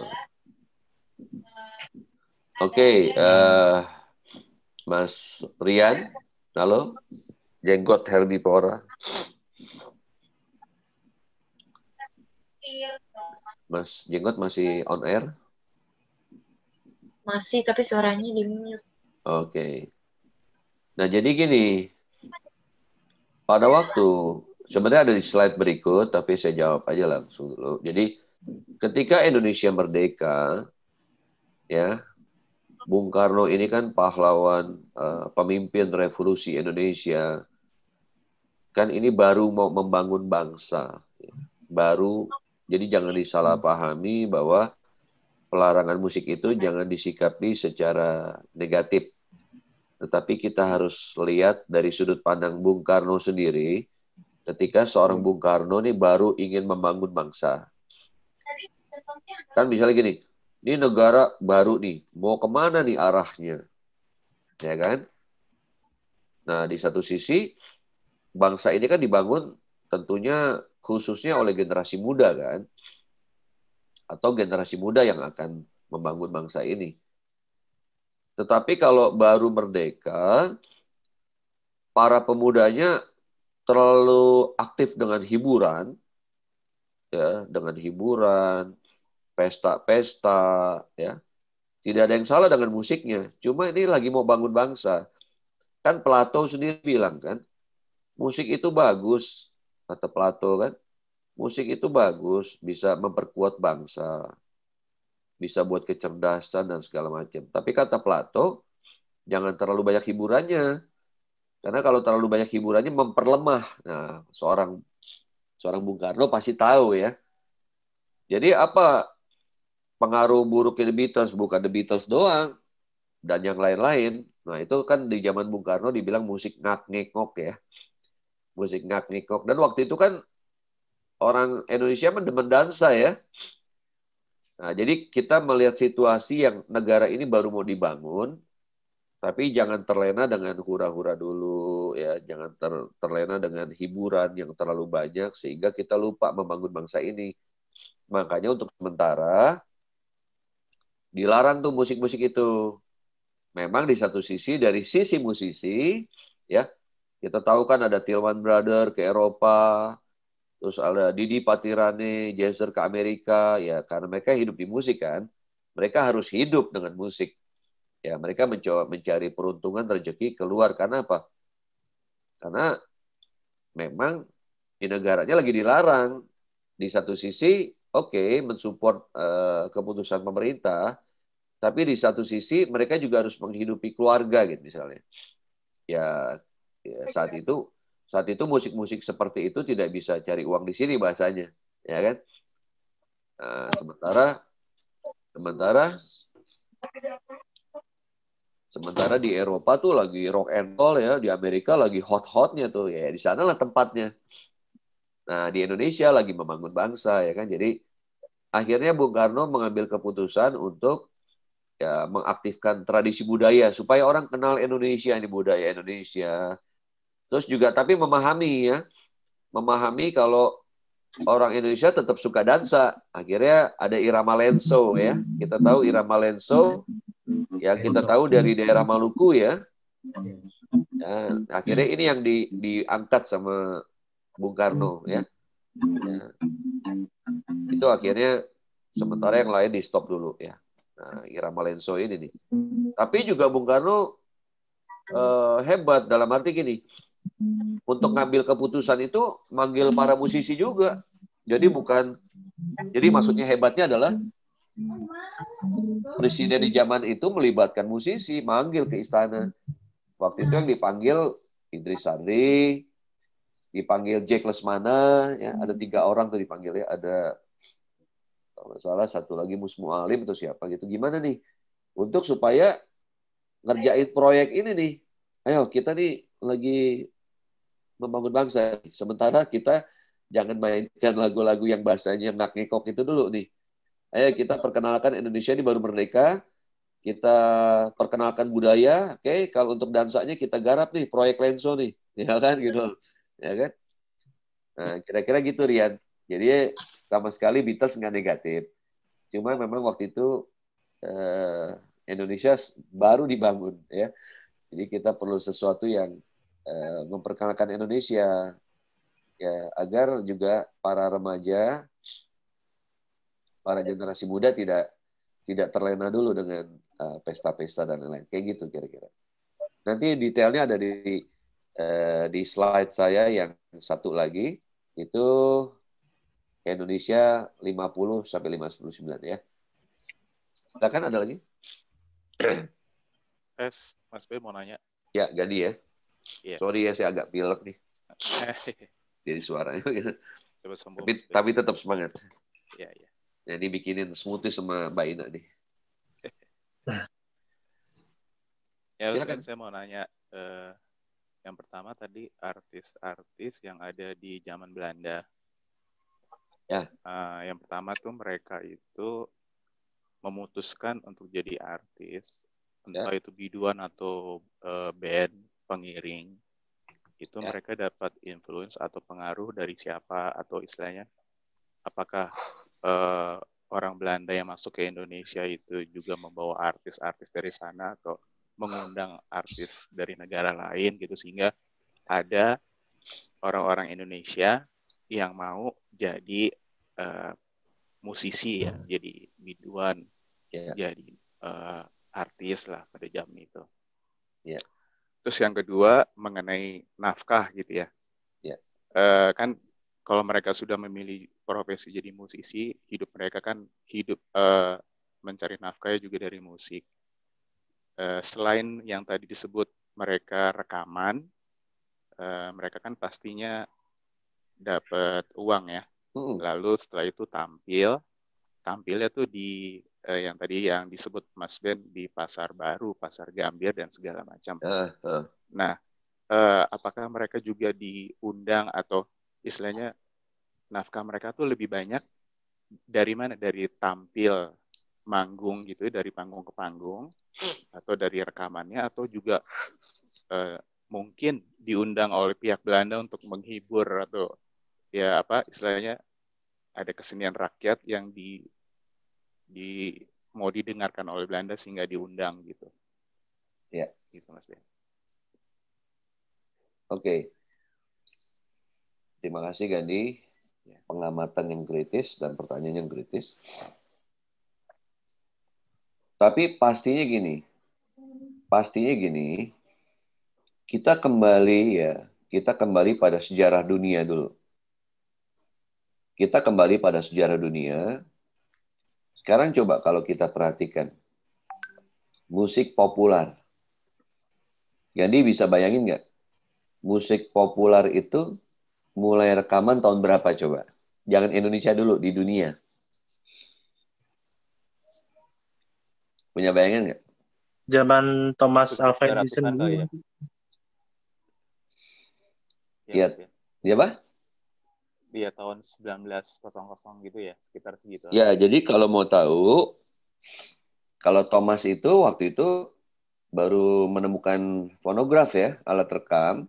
Oke, Mas Rian, halo, jenggot herbivora. Mas Jenggot masih on air? Masih, tapi suaranya di mute. Oke. Nah, jadi gini. Pada waktu, sebenarnya ada di slide berikut, tapi saya jawab aja langsung dulu. Jadi, ketika Indonesia merdeka, ya, Bung Karno ini kan pahlawan, pemimpin revolusi Indonesia. Kan ini baru mau membangun bangsa. Baru, jadi jangan disalahpahami bahwa pelarangan musik itu jangan disikapi secara negatif. Tetapi kita harus lihat dari sudut pandang Bung Karno sendiri, ketika seorang Bung Karno ini baru ingin membangun bangsa. Kan misalnya gini, ini negara baru nih, mau kemana nih arahnya? Ya kan? Nah, di satu sisi, bangsa ini kan dibangun tentunya khususnya oleh generasi muda kan? Atau generasi muda yang akan membangun bangsa ini. Tetapi kalau baru merdeka, para pemudanya terlalu aktif dengan hiburan, ya, dengan hiburan, pesta-pesta, ya. Tidak ada yang salah dengan musiknya. Cuma ini lagi mau bangun bangsa. Kan Plato sendiri bilang kan, musik itu bagus, kata Plato kan. Musik itu bagus, bisa memperkuat bangsa, bisa buat kecerdasan dan segala macam. Tapi kata Plato, jangan terlalu banyak hiburannya. Karena kalau terlalu banyak hiburannya memperlemah. Nah, seorang Bung Karno pasti tahu ya. Jadi apa pengaruh buruknya The Beatles? Bukan The Beatles doang, dan yang lain-lain. Nah, itu kan di zaman Bung Karno dibilang musik ngak-ngekok ya. Musik ngak-ngekok. Dan waktu itu kan orang Indonesia mendemen dansa ya. Nah, jadi kita melihat situasi yang negara ini baru mau dibangun, tapi jangan terlena dengan hura-hura dulu ya, jangan terlena dengan hiburan yang terlalu banyak sehingga kita lupa membangun bangsa ini. Makanya untuk sementara dilarang tuh musik-musik itu. Memang di satu sisi, dari sisi musisi, ya, kita tahu kan ada Tillman Brother ke Eropa, terus ada Didi Patirane, Jazzer ke Amerika, ya karena mereka hidup di musik kan, mereka harus hidup dengan musik. Ya, mereka mencoba mencari peruntungan rezeki keluar. Karena apa? Karena memang di negaranya lagi dilarang. Di satu sisi, oke, mensupport keputusan pemerintah, tapi di satu sisi mereka juga harus menghidupi keluarga gitu misalnya. Ya, saat itu musik-musik seperti itu tidak bisa cari uang di sini bahasanya, ya kan? Nah, sementara di Eropa tuh lagi rock and roll ya, di Amerika lagi hot-hotnya tuh ya, di sanalah tempatnya. Nah, di Indonesia lagi membangun bangsa ya kan. Jadi akhirnya Bung Karno mengambil keputusan untuk ya mengaktifkan tradisi budaya supaya orang kenal Indonesia, ini budaya Indonesia. Terus juga tapi memahami kalau orang Indonesia tetap suka dansa. Akhirnya ada irama lenso ya. Kita tahu irama lenso yang kita tahu dari daerah Maluku ya. Ya, akhirnya ini yang diangkat sama Bung Karno ya. Ya. Itu akhirnya sementara yang lain di stop dulu ya. Nah, irama lenso ini nih. Tapi juga Bung Karno hebat dalam arti gini. Untuk ngambil keputusan itu manggil para musisi juga. Jadi maksudnya hebatnya adalah presiden di zaman itu melibatkan musisi, manggil ke istana. Waktu itu yang dipanggil Idris Sardi, dipanggil Jack Lesmana, ya ada 3 orang tuh dipanggil ya. Ada kalau salah satu lagi Mus Mualim atau siapa gitu. Gimana nih untuk supaya ngerjain proyek ini nih? Ayo kita nih lagi membangun bangsa. Sementara kita jangan mainkan lagu-lagu yang bahasanya ngak-ngekok itu dulu nih. Ayo kita perkenalkan Indonesia ini baru merdeka. Kita perkenalkan budaya. Oke, kalau untuk dansanya kita garap nih proyek Lenso nih. Ya kan gitu. Ya kan? Nah, kira-kira gitu Rian. Jadi sama sekali Beatles nggak negatif. Cuma memang waktu itu Indonesia baru dibangun ya. Jadi kita perlu sesuatu yang memperkenalkan Indonesia ya agar juga para remaja, para generasi muda tidak terlena dulu dengan pesta-pesta dan lain-lain. Kayak gitu kira-kira. Nanti detailnya ada di slide saya yang satu lagi itu Indonesia 50 sampai 59 ya. Silakan ada lagi? Mas B mau nanya. Ya, Gadi ya. Yeah. Sorry ya, saya agak pilek nih. Jadi suaranya gitu. Tapi tetap semangat. Iya, iya. Jadi bikinin smoothie sama Mbak Ina nih. Ya, kan saya mau nanya. Yang pertama tadi artis-artis yang ada di zaman Belanda. Ya. Yang pertama tuh mereka itu memutuskan untuk jadi artis, entah itu biduan atau band pengiring. Itu mereka dapat influence atau pengaruh dari siapa atau istilahnya apakah orang Belanda yang masuk ke Indonesia itu juga membawa artis-artis dari sana atau mengundang artis dari negara lain gitu sehingga ada orang-orang Indonesia yang mau jadi musisi ya, jadi biduan, jadi artis lah pada jam itu. Terus yang kedua mengenai nafkah gitu ya. Kan kalau mereka sudah memilih profesi jadi musisi, hidup mereka kan mencari nafkah juga dari musik. Selain yang tadi disebut mereka rekaman, mereka kan pastinya dapat uang ya. Lalu setelah itu tampilnya tuh di yang tadi yang disebut Mas Ben di Pasar Baru, Pasar Gambir dan segala macam. Nah, apakah mereka juga diundang atau istilahnya nafkah mereka tuh lebih banyak dari mana? Dari tampil manggung gitu, dari panggung ke panggung, atau dari rekamannya, atau juga mungkin diundang oleh pihak Belanda untuk menghibur atau ya apa istilahnya ada kesenian rakyat yang mau didengarkan oleh Belanda sehingga diundang gitu. Ya, gitu Mas Ben. Oke. Terima kasih Gandhi. Pengamatan yang kritis dan pertanyaan yang kritis. Tapi pastinya gini, kita kembali pada sejarah dunia dulu. Kita kembali pada sejarah dunia. Sekarang coba kalau kita perhatikan musik populer. Gandhi bisa bayangin nggak? Musik populer itu mulai rekaman tahun berapa coba? Jangan Indonesia dulu, di dunia. Punya bayangan nggak? Zaman Thomas Alva Edison ya. Iya. Iya apa? Iya tahun 1900 gitu ya, sekitar segitu. Ya, jadi kalau mau tahu, kalau Thomas itu waktu itu baru menemukan fonograf ya, alat rekam.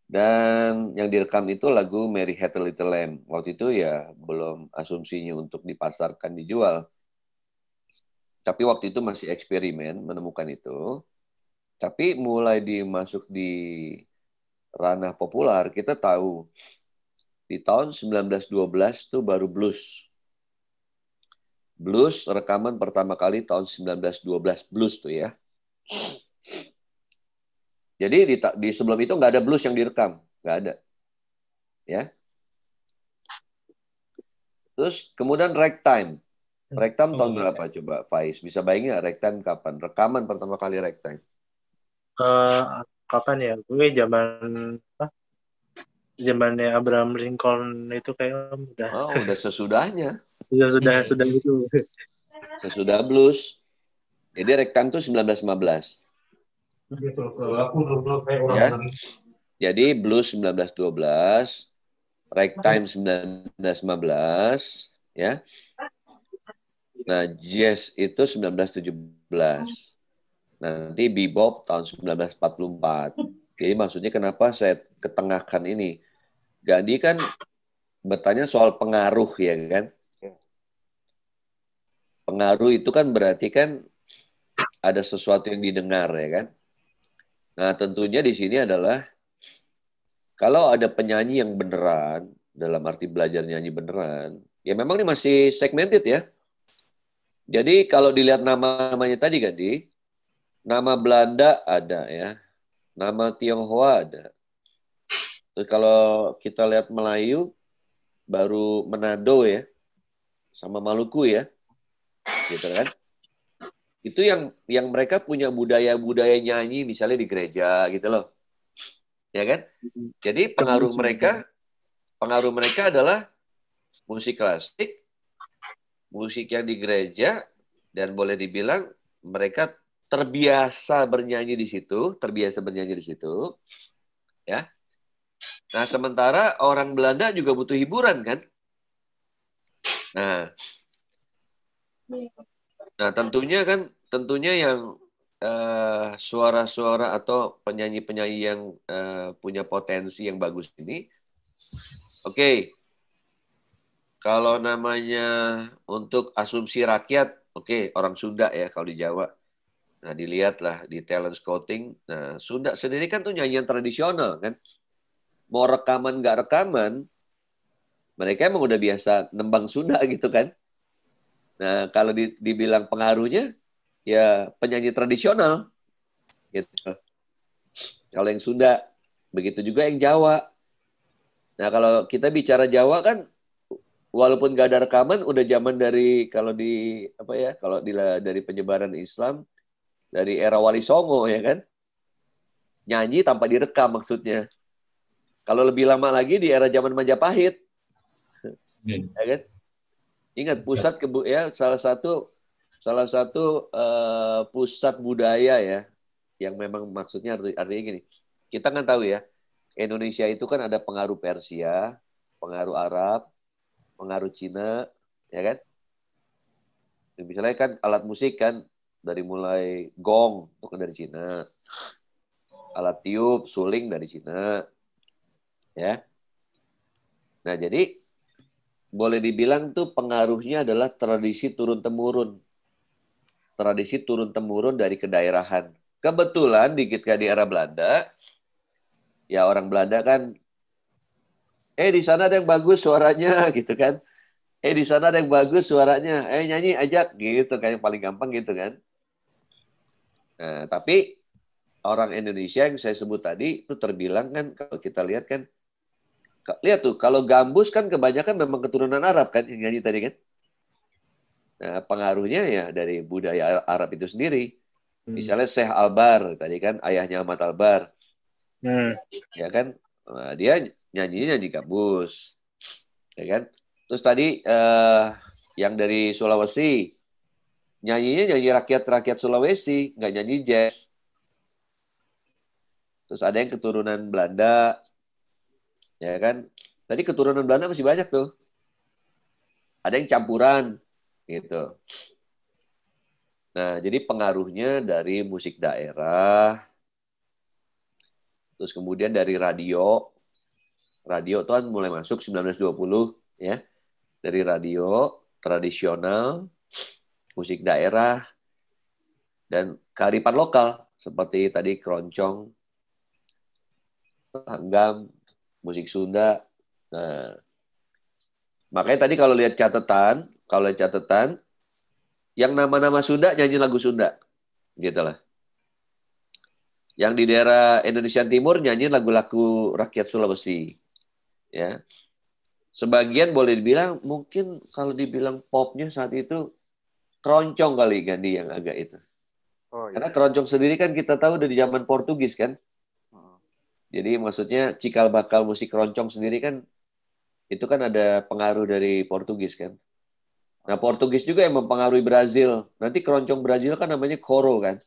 Dan yang direkam itu lagu Mary Had a Little Lamb. Waktu itu ya belum asumsinya untuk dipasarkan, dijual. Tapi waktu itu masih eksperimen menemukan itu. Tapi mulai dimasuk di ranah populer, kita tahu di tahun 1912 itu baru blues. Blues rekaman pertama kali tahun 1912 blues tuh ya. Jadi di sebelum itu nggak ada blues yang direkam, nggak ada, ya. Terus kemudian ragtime. Ragtime tahun berapa coba, Faiz? Bisa bayangin nggak ragtime kapan? Rekaman pertama kali ragtime? Kapan ya? Gue zamannya Abraham Lincoln itu kayak udah. Oh, udah sesudahnya. sudah itu. Sesudah blues. Jadi ragtime itu 1915. Ya. Jadi blues 1912, ragtime 1915, ya. Nah, jazz itu 1917. Nanti bebop tahun 1944. Jadi maksudnya kenapa saya ketengahkan ini? Gandhi kan bertanya soal pengaruh ya kan? Pengaruh itu kan berarti kan ada sesuatu yang didengar ya kan? Nah, tentunya di sini adalah kalau ada penyanyi yang beneran, dalam arti belajar nyanyi beneran, ya memang ini masih segmented ya. Jadi kalau dilihat nama-namanya tadi kan, nama Belanda ada ya, nama Tionghoa ada. Terus kalau kita lihat Melayu, baru Manado ya, sama Maluku ya, gitu kan. Itu yang mereka punya budaya nyanyi misalnya di gereja gitu loh. Ya kan? Jadi pengaruh mereka adalah musik klasik, musik yang di gereja, dan boleh dibilang mereka terbiasa bernyanyi di situ, ya. Nah, sementara orang Belanda juga butuh hiburan kan? Nah, tentunya yang suara-suara atau penyanyi-penyanyi yang punya potensi yang bagus ini, oke. Kalau namanya untuk asumsi rakyat, oke, orang Sunda ya kalau di Jawa. Nah, dilihatlah di talent scouting. Nah, Sunda sendiri kan tuh nyanyian tradisional kan. mau rekaman nggak rekaman, mereka emang udah biasa nembang Sunda gitu kan. Nah, kalau dibilang pengaruhnya, ya penyanyi tradisional gitu. Kalau yang Sunda, begitu juga yang Jawa. Nah, kalau kita bicara Jawa kan, walaupun nggak ada rekaman, udah zaman dari kalau di apa ya, kalau dari penyebaran Islam, dari era Wali Songo ya kan, nyanyi tanpa direkam maksudnya. Kalau lebih lama lagi di era zaman Majapahit, ya kan? Ingat pusat ya salah satu pusat budaya ya, yang memang maksudnya artinya gini. Kita kan tahu ya, Indonesia itu kan ada pengaruh Persia, pengaruh Arab, pengaruh Cina, ya kan? Misalnya kan alat musik kan dari mulai gong itu kan dari Cina, alat tiup, suling dari Cina, ya. Nah jadi boleh dibilang tuh pengaruhnya adalah tradisi turun-temurun. Tradisi turun-temurun dari kedaerahan. Kebetulan ketika di era Belanda, ya orang Belanda kan, di sana ada yang bagus suaranya, gitu kan. Di sana ada yang bagus suaranya, nyanyi ajak, gitu kan. Yang paling gampang gitu kan. Nah, tapi orang Indonesia yang saya sebut tadi, itu terbilang kan, kalau kita lihat kan, lihat tuh, kalau gambus kan kebanyakan memang keturunan Arab kan, yang nyanyi tadi kan. Nah, pengaruhnya ya dari budaya Arab itu sendiri. Misalnya Syekh Albar, tadi kan ayahnya Ahmad Albar. Ya kan, dia nyanyi gambus. Ya kan. Terus tadi yang dari Sulawesi, nyanyi rakyat Sulawesi, nggak nyanyi jazz. Terus ada yang keturunan Belanda. Ya kan. Tadi keturunan Belanda masih banyak tuh. Ada yang campuran. Gitu. Nah, jadi pengaruhnya dari musik daerah, terus kemudian dari radio. Radio itu kan mulai masuk 1920, ya. Dari radio, tradisional, musik daerah, dan kearifan lokal, seperti tadi keroncong, hanggam, musik Sunda. Nah, makanya tadi kalau lihat catatan, yang nama-nama Sunda nyanyi lagu Sunda, gitu lah. Yang di daerah Indonesia Timur nyanyi lagu-lagu rakyat Sulawesi, ya. Sebagian boleh dibilang mungkin kalau dibilang popnya saat itu keroncong kali Gandhi yang agak itu. Oh, Karena iya. keroncong sendiri kan kita tahu dari zaman Portugis kan. Jadi maksudnya cikal bakal musik keroncong sendiri kan itu kan ada pengaruh dari Portugis kan. Nah, Portugis juga yang mempengaruhi Brazil. Nanti keroncong Brazil kan namanya coro kan.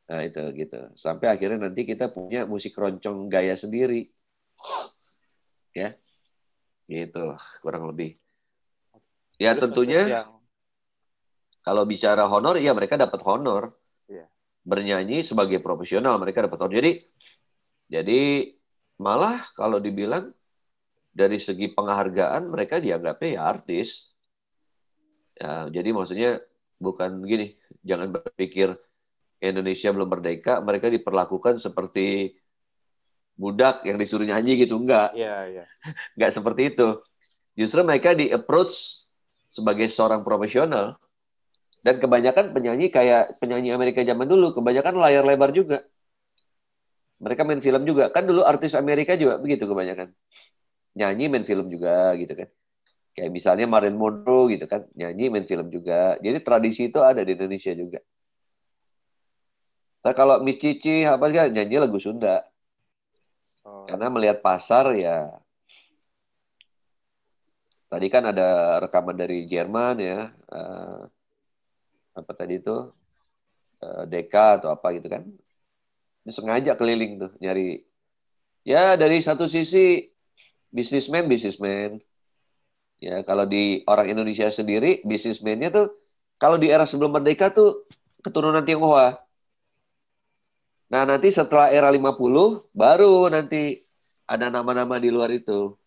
Nah, itu gitu. Sampai akhirnya nanti kita punya musik keroncong gaya sendiri. Ya. Gitu, kurang lebih. Ya Terus tentunya yang kalau bicara honor, ya mereka dapat honor. Iya. Bernyanyi sebagai profesional mereka dapat honor. Jadi malah kalau dibilang dari segi penghargaan mereka dianggapnya ya artis. Ya, jadi maksudnya bukan gini, jangan berpikir Indonesia belum merdeka, mereka diperlakukan seperti budak yang disuruh nyanyi gitu. Enggak. Iya. Enggak seperti itu. Justru mereka di-approach sebagai seorang profesional. Dan kebanyakan penyanyi kayak penyanyi Amerika zaman dulu, kebanyakan layar lebar juga. Mereka main film juga. Kan dulu artis Amerika juga begitu kebanyakan. Nyanyi, main film juga gitu kan. Kayak misalnya Marilyn Monroe gitu kan. Nyanyi, main film juga. Jadi tradisi itu ada di Indonesia juga. Nah kalau Miss Cici, apa sih, nyanyi lagu Sunda. Karena melihat pasar ya. Tadi kan ada rekaman dari Jerman ya. Apa tadi itu? Deka atau apa gitu kan. Dia sengaja keliling tuh nyari. Ya dari satu sisi bisnismen. Ya kalau di orang Indonesia sendiri bisnismennya tuh kalau di era sebelum merdeka tuh keturunan Tionghoa. Nah nanti setelah era 50 baru nanti ada nama-nama di luar itu.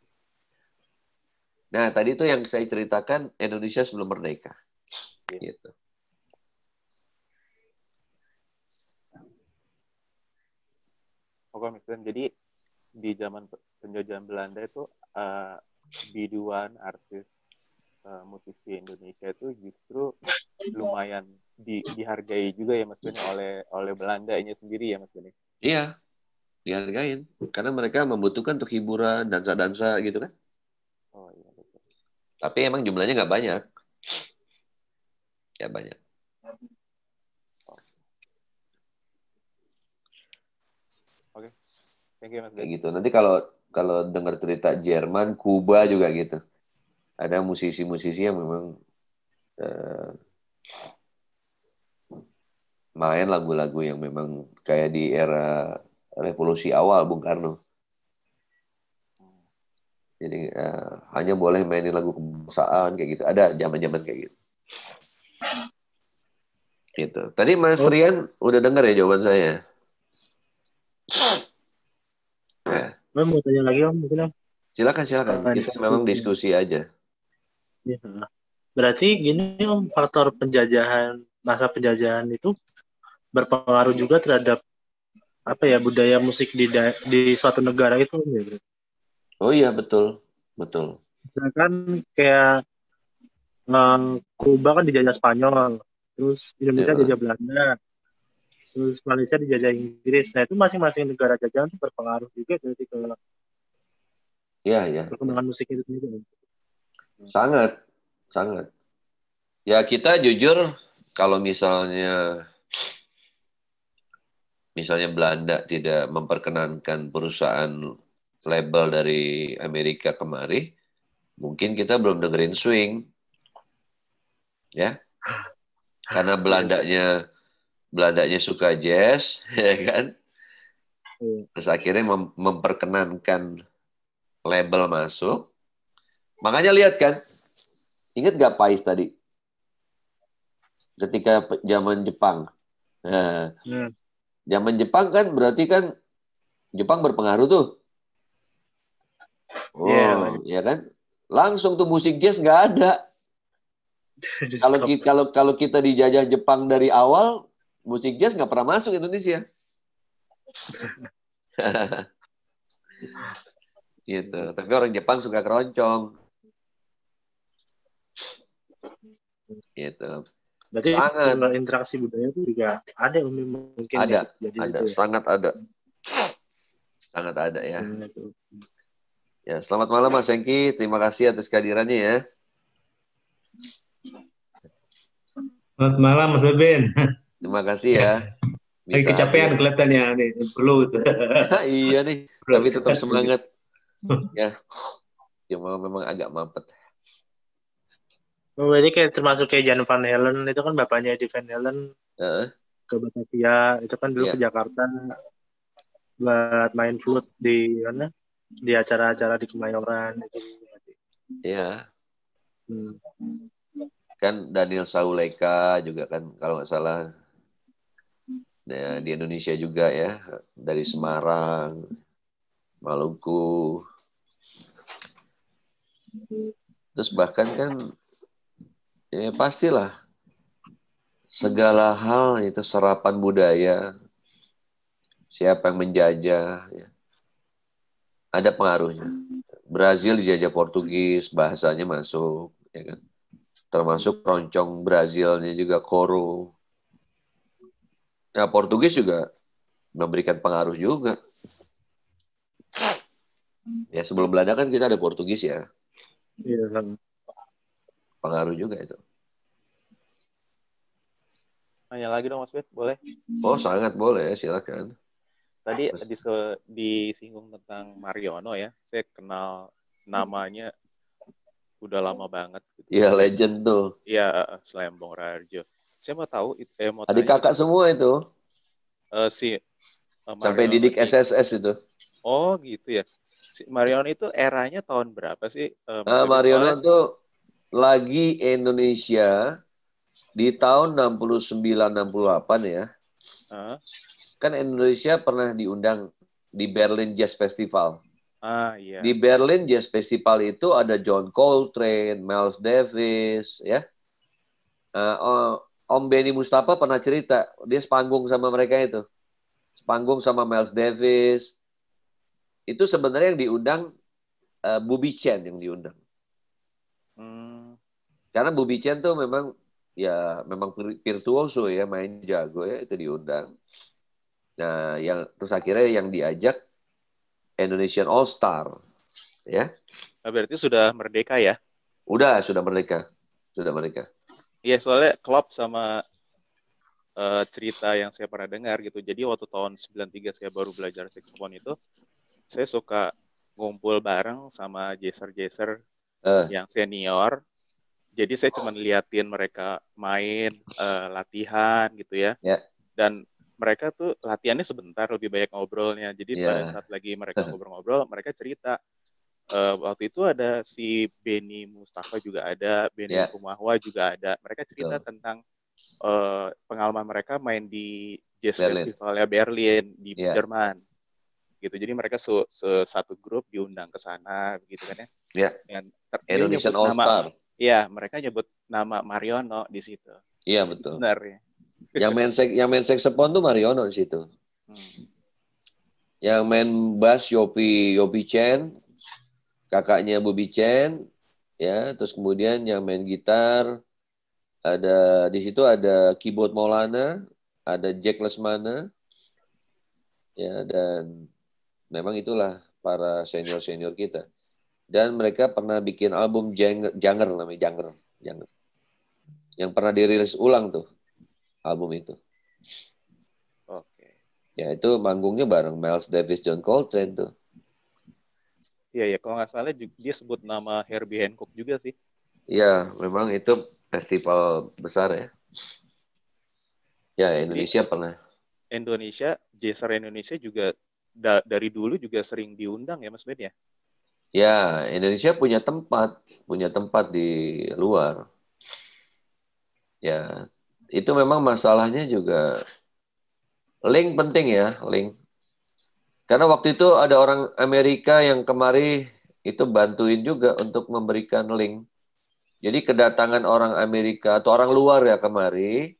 Nah tadi itu yang saya ceritakan Indonesia sebelum merdeka. Gitu. Oke, misalnya jadi di zaman penjajahan Belanda itu biduan artis musisi Indonesia itu justru lumayan dihargai juga ya Mas Beni oleh Belandanya sendiri ya Mas Beni. Iya, dihargain. Karena mereka membutuhkan untuk hiburan, dansa-dansa gitu kan. Oh iya betul. Tapi emang jumlahnya nggak banyak. Ya banyak. Oke. Thank you Mas Kayak Beni. gitu. Nanti kalau dengar cerita Jerman, Kuba juga gitu. Ada musisi-musisi yang memang main lagu-lagu yang memang kayak di era revolusi awal Bung Karno. Jadi hanya boleh mainin lagu kebangsaan kayak gitu. Ada zaman-zaman kayak gitu. Gitu. Tadi Mas Rian udah dengar ya jawaban saya? Om mau tanya lagi Om, mungkin Om. Silakan. Kita memang diskusi aja. Ya. Berarti gini Om, faktor masa penjajahan itu berpengaruh juga terhadap apa ya budaya musik di suatu negara itu Om, ya. Oh iya betul. Misalkan kayak Kuba kan dijajah Spanyol, terus Indonesia jajah Belanda, terus Malaysia dijajah Inggris. Nah itu masing-masing negara jajahan itu berpengaruh juga dari ke perkembangan musik itu sendiri. Sangat. Ya kita jujur kalau misalnya Belanda tidak memperkenankan perusahaan label dari Amerika kemari, mungkin kita belum dengerin swing. Ya. Karena Belandanya suka jazz, ya kan? Terus akhirnya memperkenankan label masuk. Makanya lihat kan, ingat gak Pais tadi? Ketika zaman Jepang. Nah, zaman Jepang kan berarti kan Jepang berpengaruh tuh. Ya kan? Langsung tuh musik jazz nggak ada. Kalau kita dijajah Jepang dari awal, musik jazz nggak pernah masuk Indonesia. Gitu. Tapi orang Jepang suka keroncong. Gitu. Berarti interaksi budaya itu juga ada mungkin ada, ya. Ada, sangat ada ya. Ya, selamat malam Mas Hengki. Terima kasih atas kehadirannya ya. Selamat malam Mas Beben. Terima kasih ya. Lagi kecapean kelihatannya nih, perlu. Iya nih, tapi tetap semangat. Ya, cuma memang agak mampet. Oh, ini kayak termasuk kayak Jan Van Halen, itu kan bapaknya Eddie Van Halen ke Batavia, itu kan dulu ke Jakarta buat main flute di mana? Di acara-acara di Kemayoran itu. Iya. Kan Daniel Sauleka juga kan kalau nggak salah di Indonesia juga ya, dari Semarang, Maluku. Terus bahkan kan ya pastilah segala hal itu serapan budaya, siapa yang menjajah, ya. Ada pengaruhnya. Brazil dijajah Portugis, bahasanya masuk, ya kan? Termasuk keroncong Brazilnya juga koro. Nah, Portugis juga memberikan pengaruh juga. Ya sebelum Belanda kan kita ada Portugis ya. Iya kan. Pengaruh juga itu. Nanya lagi dong Mas Bet, boleh? Oh sangat boleh, silakan. Tadi disinggung tentang Mariono ya. Saya kenal namanya udah lama banget. Iya gitu. Legend tuh. Iya, Slembong Rarjo. Saya mau tahu, mau adik kakak semua itu. Sampai didik SSS itu. Oh gitu ya. Si Mariono itu eranya tahun berapa sih? Mariono tuh lagi Indonesia di tahun 69-68 ya. Kan Indonesia pernah diundang di Berlin Jazz Festival. Iya. Di Berlin Jazz Festival itu ada John Coltrane, Miles Davis, ya. Om Benny Mustafa pernah cerita, dia sepanggung sama mereka itu. Sepanggung sama Miles Davis. itu sebenarnya yang diundang Bobby Chen yang diundang. Karena Bobby Chen tuh memang virtuoso ya, main jago ya, itu diundang. Nah, terus akhirnya yang diajak Indonesian All Star, ya. Nah, berarti sudah merdeka ya? Sudah merdeka. Iya, soalnya Klopp sama cerita yang saya pernah dengar gitu. Jadi waktu tahun 93 saya baru belajar saxophone itu, saya suka ngumpul bareng sama jaser-jaser yang senior. Jadi saya cuma liatin mereka main, latihan gitu ya. Dan mereka tuh latihannya sebentar, lebih banyak ngobrolnya. Jadi pada saat lagi mereka ngobrol-ngobrol, mereka cerita. Waktu itu ada si Benny Mustafa juga ada, Benny Kumahwa juga ada. Mereka cerita tentang pengalaman mereka main di Jazz Festivalnya Berlin di Jerman. Gitu. Jadi mereka satu grup diundang ke sana begitu kan ya. Dengan Indonesian All Star. Iya, mereka nyebut nama Mariono di situ. Iya, betul. Benar ya. Yang main saxophone tuh Mariono di situ. Yang main bass Yopi Chen, kakaknya Bobby Chen, ya. Terus kemudian yang main gitar di situ ada keyboard Maulana, ada Jack Lesmana, ya, dan memang itulah para senior kita. Dan mereka pernah bikin album Janger namanya Janger. Yang pernah dirilis ulang tuh album itu. Oke. Ya itu manggungnya bareng Miles Davis, John Coltrane tuh. Iya, kalau nggak salah dia sebut nama Herbie Hancock juga sih. Iya, memang itu festival besar ya. Ya, Indonesia pernah. Jazzer Indonesia juga dari dulu juga sering diundang ya Mas Ben ya? Ya, Indonesia punya tempat di luar. Ya, itu memang masalahnya juga link penting ya, link. Karena waktu itu ada orang Amerika yang kemari itu bantuin juga untuk memberikan link. Jadi kedatangan orang Amerika atau orang luar ya kemari,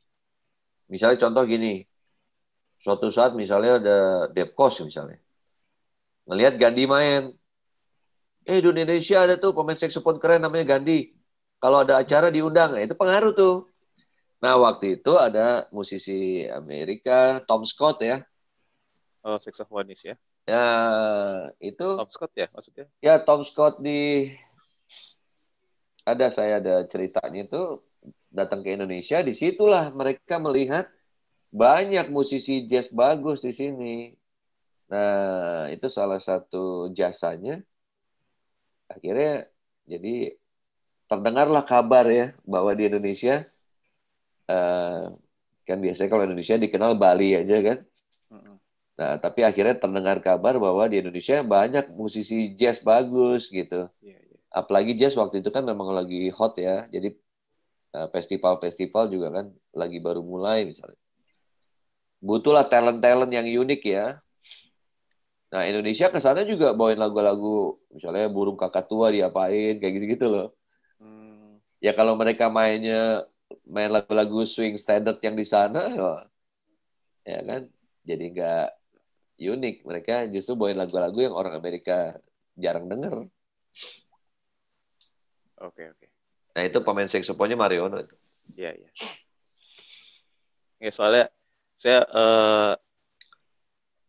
misalnya contoh gini, suatu saat misalnya ada Dave Koz misalnya, ngelihat Gandhi main, di Indonesia ada tuh pemain saxophone keren namanya Gandhi. Kalau ada acara diundang, itu pengaruh tuh. Nah waktu itu ada musisi Amerika, Tom Scott ya. Oh, saksofonis ya. Ya, itu Tom Scott ya maksudnya? Ya, Tom Scott saya ada ceritanya itu datang ke Indonesia, disitulah mereka melihat banyak musisi jazz bagus di sini. Nah, itu salah satu jasanya. Akhirnya jadi terdengarlah kabar ya bahwa di Indonesia kan biasanya kalau Indonesia dikenal Bali aja kan. Nah, tapi akhirnya terdengar kabar bahwa di Indonesia banyak musisi jazz bagus gitu. Apalagi jazz waktu itu kan memang lagi hot ya. Jadi festival-festival juga kan lagi baru mulai misalnya. Butuhlah talent-talent yang unik ya. Nah, Indonesia ke sana juga bawain lagu-lagu misalnya Burung Kakatua diapain kayak gitu-gitu loh. Ya kalau mereka main lagu-lagu swing standard yang di sana ya kan jadi nggak unik. Mereka justru bawain lagu-lagu yang orang Amerika jarang denger. Oke. Nah, itu pemain saksofonnya Mariono itu. Iya. Ya, soalnya saya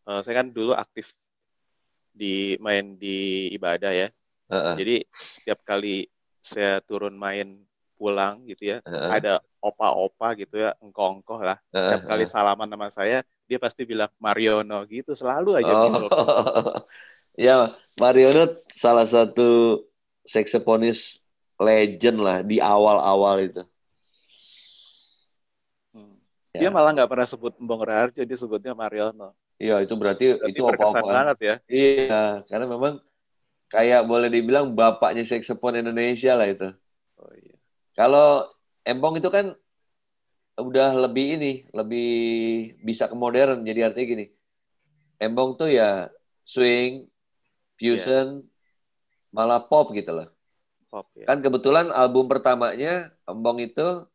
kan dulu aktif main di ibadah ya. Jadi setiap kali saya turun main pulang gitu ya, ada opa-opa gitu ya, engkoh-engkoh lah. Setiap kali salaman sama saya, dia pasti bilang Mariono gitu, selalu aja gitu. Ya, Mariono salah satu saksofonis legend lah di awal-awal itu. Dia malah nggak pernah sebut Mbong Raharjo, dia sebutnya Mariono. Iya, itu berarti itu berkesan apa-apa banget ya. Iya, karena memang kayak boleh dibilang bapaknya saksofon Indonesia lah itu. Oh iya. Kalau Embong itu kan udah lebih bisa ke modern. Jadi artinya gini, Embong tuh ya swing, fusion, malah pop gitu loh. Pop ya. Kan kebetulan album pertamanya Embong itu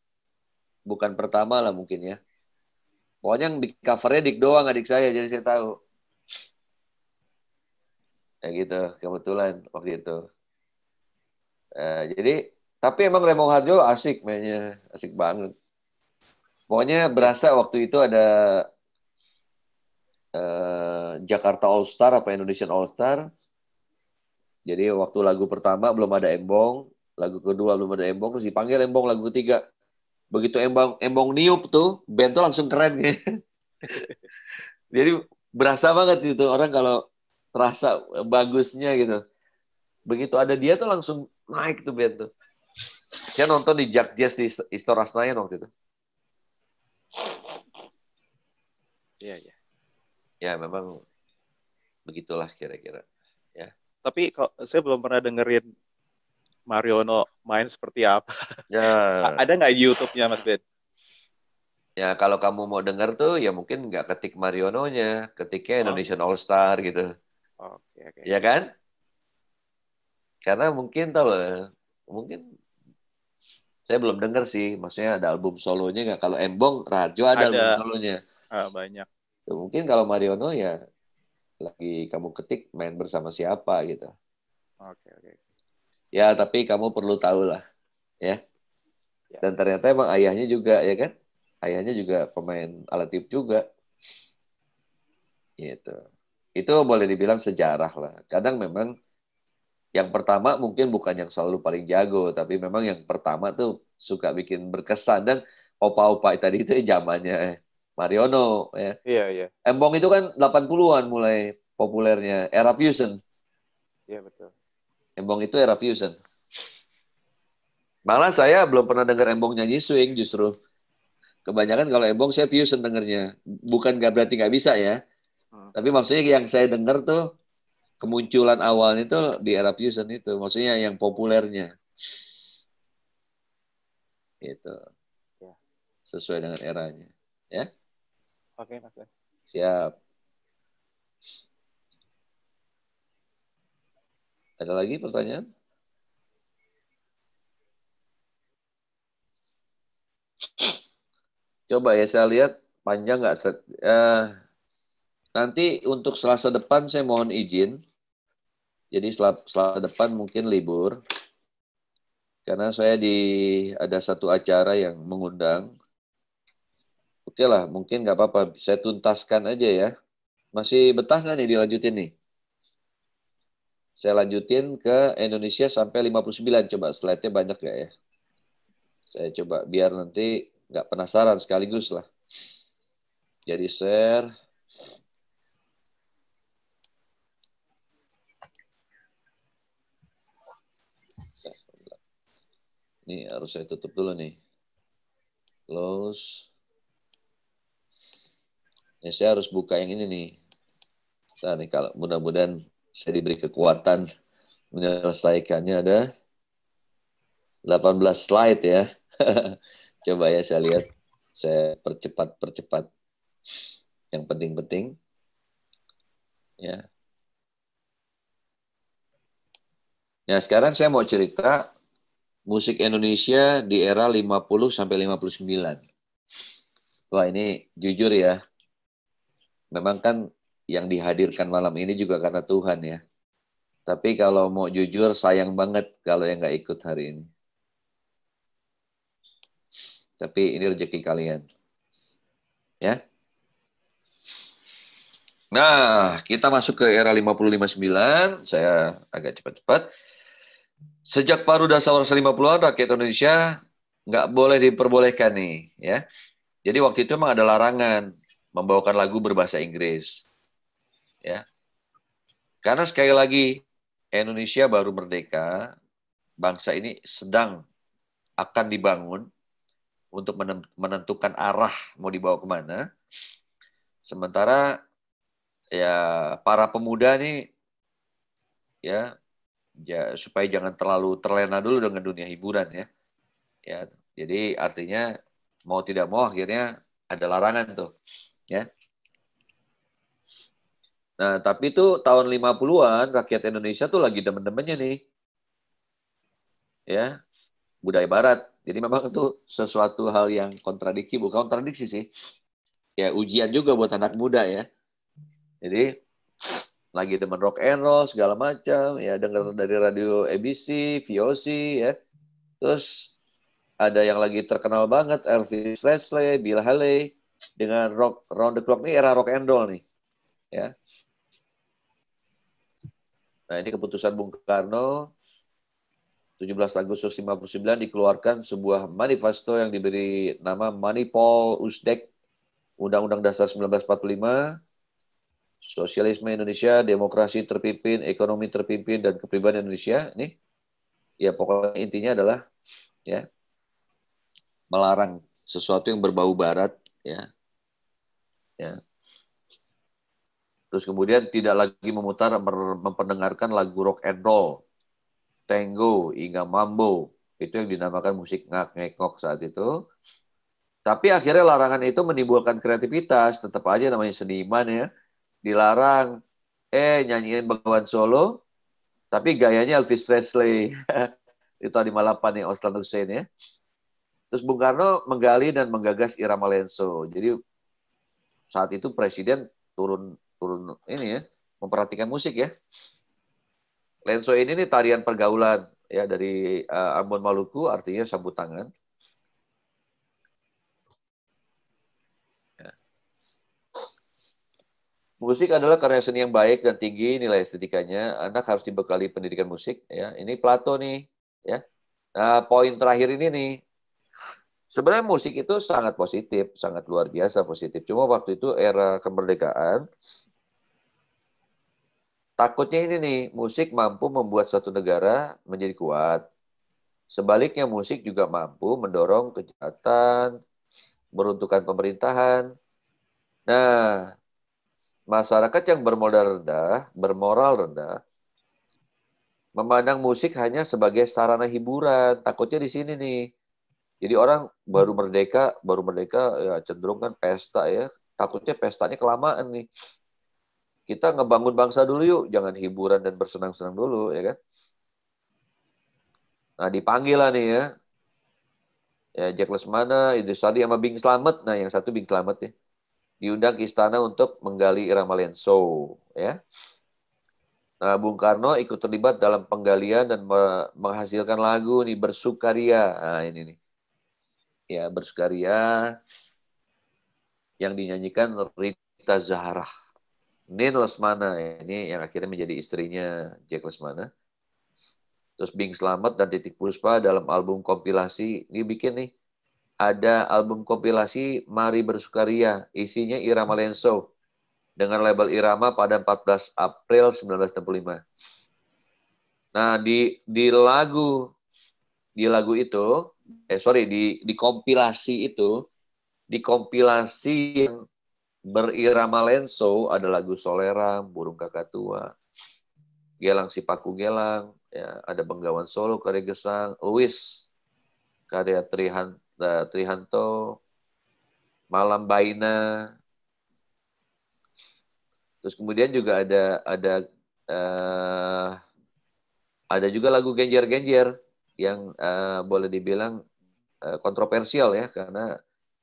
bukan pertama lah mungkin ya. Pokoknya yang bikin covernya Dik doang, adik saya, jadi saya tahu. Ya gitu, kebetulan waktu itu. Jadi, tapi emang Remo Harjo asik mainnya, asik banget. Pokoknya berasa waktu itu ada Jakarta All Star apa Indonesian All Star. Jadi waktu lagu pertama belum ada Embong, lagu kedua belum ada Embong, terus dipanggil Embong lagu ketiga. Begitu Embong niup tuh, band tuh langsung keren gitu. Jadi berasa banget itu orang kalau terasa bagusnya gitu. Begitu ada dia tuh langsung naik tuh band tuh. Saya nonton di Jack Jazz di Istora Senayan waktu itu. Iya, iya. Ya memang begitulah kira-kira. Ya. Tapi kok saya belum pernah dengerin Mariono main seperti apa. Ya. Ada nggak YouTube-nya, Mas Ben? Ya kalau kamu mau denger tuh ya mungkin nggak ketik Mariono-nya, ketiknya Indonesian All Star gitu. Oke, oke. Ya kan? Karena mungkin tahu lah, mungkin saya belum denger sih, maksudnya ada album solonya nggak? Kalau Embong, Rajo ada album solonya. Banyak. Mungkin kalau Mariono ya lagi kamu ketik main bersama siapa gitu. Oke, oke. Ya tapi kamu perlu tahu lah, ya. Dan ternyata emang ayahnya juga, ya kan? Ayahnya juga pemain alat tiup juga. Gitu. Itu boleh dibilang sejarah lah. Kadang memang yang pertama mungkin bukan yang selalu paling jago, tapi memang yang pertama tuh suka bikin berkesan. Dan opa-opa tadi itu zamannya Mariono. Ya. Iya, iya. Embong itu kan 80-an mulai populernya, era fusion. Iya, betul. Embong itu era fusion. Malah saya belum pernah dengar Embong nyanyi swing justru. Kebanyakan kalau Embong saya fusion dengernya. Bukan nggak berarti nggak bisa ya. Tapi maksudnya yang saya dengar tuh kemunculan awalnya itu di era fusion itu. Maksudnya yang populernya. Gitu. Ya. Sesuai dengan eranya. Ya. Oke, Mas. Siap. Ada lagi pertanyaan? Coba ya saya lihat panjang nggak? Nanti untuk Selasa depan saya mohon izin. Jadi Selasa depan mungkin libur. Karena saya ada satu acara yang mengundang. Oke lah, mungkin nggak apa-apa. Saya tuntaskan aja ya. Masih betah nggak nih dilanjutin nih? Saya lanjutin ke Indonesia sampai 59. Coba slide-nya banyak nggak ya? Saya coba biar nanti nggak penasaran sekaligus lah. Jadi share. Ini harus saya tutup dulu nih. Close. Ya, saya harus buka yang ini nih. Nah, nih kalau mudah-mudahan saya diberi kekuatan menyelesaikannya. Ada 18 slide ya. Coba ya saya lihat. Saya percepat. Yang penting-penting. Ya. Nah, sekarang saya mau cerita musik Indonesia di era 50 sampai 59. Wah, ini jujur ya. Memang kan yang dihadirkan malam ini juga karena Tuhan ya. Tapi kalau mau jujur, sayang banget kalau yang nggak ikut hari ini. Tapi ini rezeki kalian. Ya. Nah, kita masuk ke era 50-59. Saya agak cepat-cepat. Sejak paruh dasawarsa 50-an, rakyat Indonesia nggak boleh diperbolehkan nih. Ya. Jadi waktu itu memang ada larangan membawakan lagu berbahasa Inggris. Ya. Karena sekali lagi, Indonesia baru merdeka, bangsa ini sedang akan dibangun untuk menentukan arah mau dibawa kemana. Sementara ya para pemuda nih ya supaya jangan terlalu terlena dulu dengan dunia hiburan ya. Ya, jadi artinya mau tidak mau akhirnya ada larangan tuh, ya. Nah, tapi itu tahun 50-an rakyat Indonesia tuh lagi demen-demennya nih. Ya, budaya barat. Jadi memang itu sesuatu hal yang bukan kontradiksi sih. Ya, ujian juga buat anak muda ya. Jadi lagi demen rock and roll segala macam, ya denger dari radio ABC, VOC, ya. Terus ada yang lagi terkenal banget, Elvis Presley, Bill Haley, dengan rock round the clock. Ini era rock and roll nih, ya. Nah, ini keputusan Bung Karno 17 Agustus 59 dikeluarkan sebuah manifesto yang diberi nama Manipol Usdek, Undang-Undang Dasar 1945, Sosialisme Indonesia, Demokrasi terpimpin, Ekonomi terpimpin, dan Kepribadian Indonesia. Ini, ya pokoknya intinya adalah ya melarang sesuatu yang berbau Barat, ya. Terus kemudian tidak lagi memperdengarkan lagu rock and roll, tango, hingga mambo. Itu yang dinamakan musik ngak-ngekok saat itu. Tapi akhirnya larangan itu menimbulkan kreativitas. Tetap aja namanya seniman, ya. Dilarang, nyanyiin Bengawan Solo, tapi gayanya Elvis Presley. Itu di Malapan nih, Oslan Hussein, ya. Terus Bung Karno menggali dan menggagas irama lenso. Jadi saat itu presiden turun ini, ya, memperhatikan musik, ya. Lenso ini nih tarian pergaulan, ya, dari Ambon Maluku, artinya sambut tangan. Ya. Musik adalah karya seni yang baik dan tinggi nilai estetikanya. Anak harus dibekali pendidikan musik, ya. Ini Plato nih, ya. Nah, poin terakhir ini nih. Sebenarnya musik itu sangat positif, sangat luar biasa positif. Cuma waktu itu era kemerdekaan, takutnya ini nih, musik mampu membuat suatu negara menjadi kuat. Sebaliknya musik juga mampu mendorong kejahatan, meruntuhkan pemerintahan. Nah, masyarakat yang bermoral rendah, memandang musik hanya sebagai sarana hiburan. Takutnya di sini nih. Jadi orang baru merdeka ya cenderung kan pesta, ya. Takutnya pestanya kelamaan nih. Kita ngebangun bangsa dulu yuk, jangan hiburan dan bersenang-senang dulu, ya kan? Nah, dipanggil lah nih, ya. Ya, Jack Lesmana, Idris Sardi sama Bing Slamet. Nah, yang satu Bing Slamet, ya. Diundang ke istana untuk menggali irama lenso, ya. Nah, Bung Karno ikut terlibat dalam penggalian dan menghasilkan lagu nih, Bersukaria. Nah, ini nih. Ya, Bersukaria yang dinyanyikan Rita Zahara. Nin Lesmana, ini yang akhirnya menjadi istrinya Jack Lesmana. Terus Bing Slamet dan Titik Puspa dalam album kompilasi, ini bikin nih, ada album kompilasi Mari Bersukaria, isinya irama lenso, dengan label Irama pada 14 April 1965. Nah, di lagu itu, di kompilasi itu, di kompilasi yang berirama lenso ada lagu Soleram, Burung Kakatua, Gelang Si Paku Gelang, ya, ada Bengawan Solo karya Gesang, Luis karya Trihanto, Malam Baina. Terus kemudian juga ada juga lagu Genjer-Genjer yang boleh dibilang kontroversial, ya, karena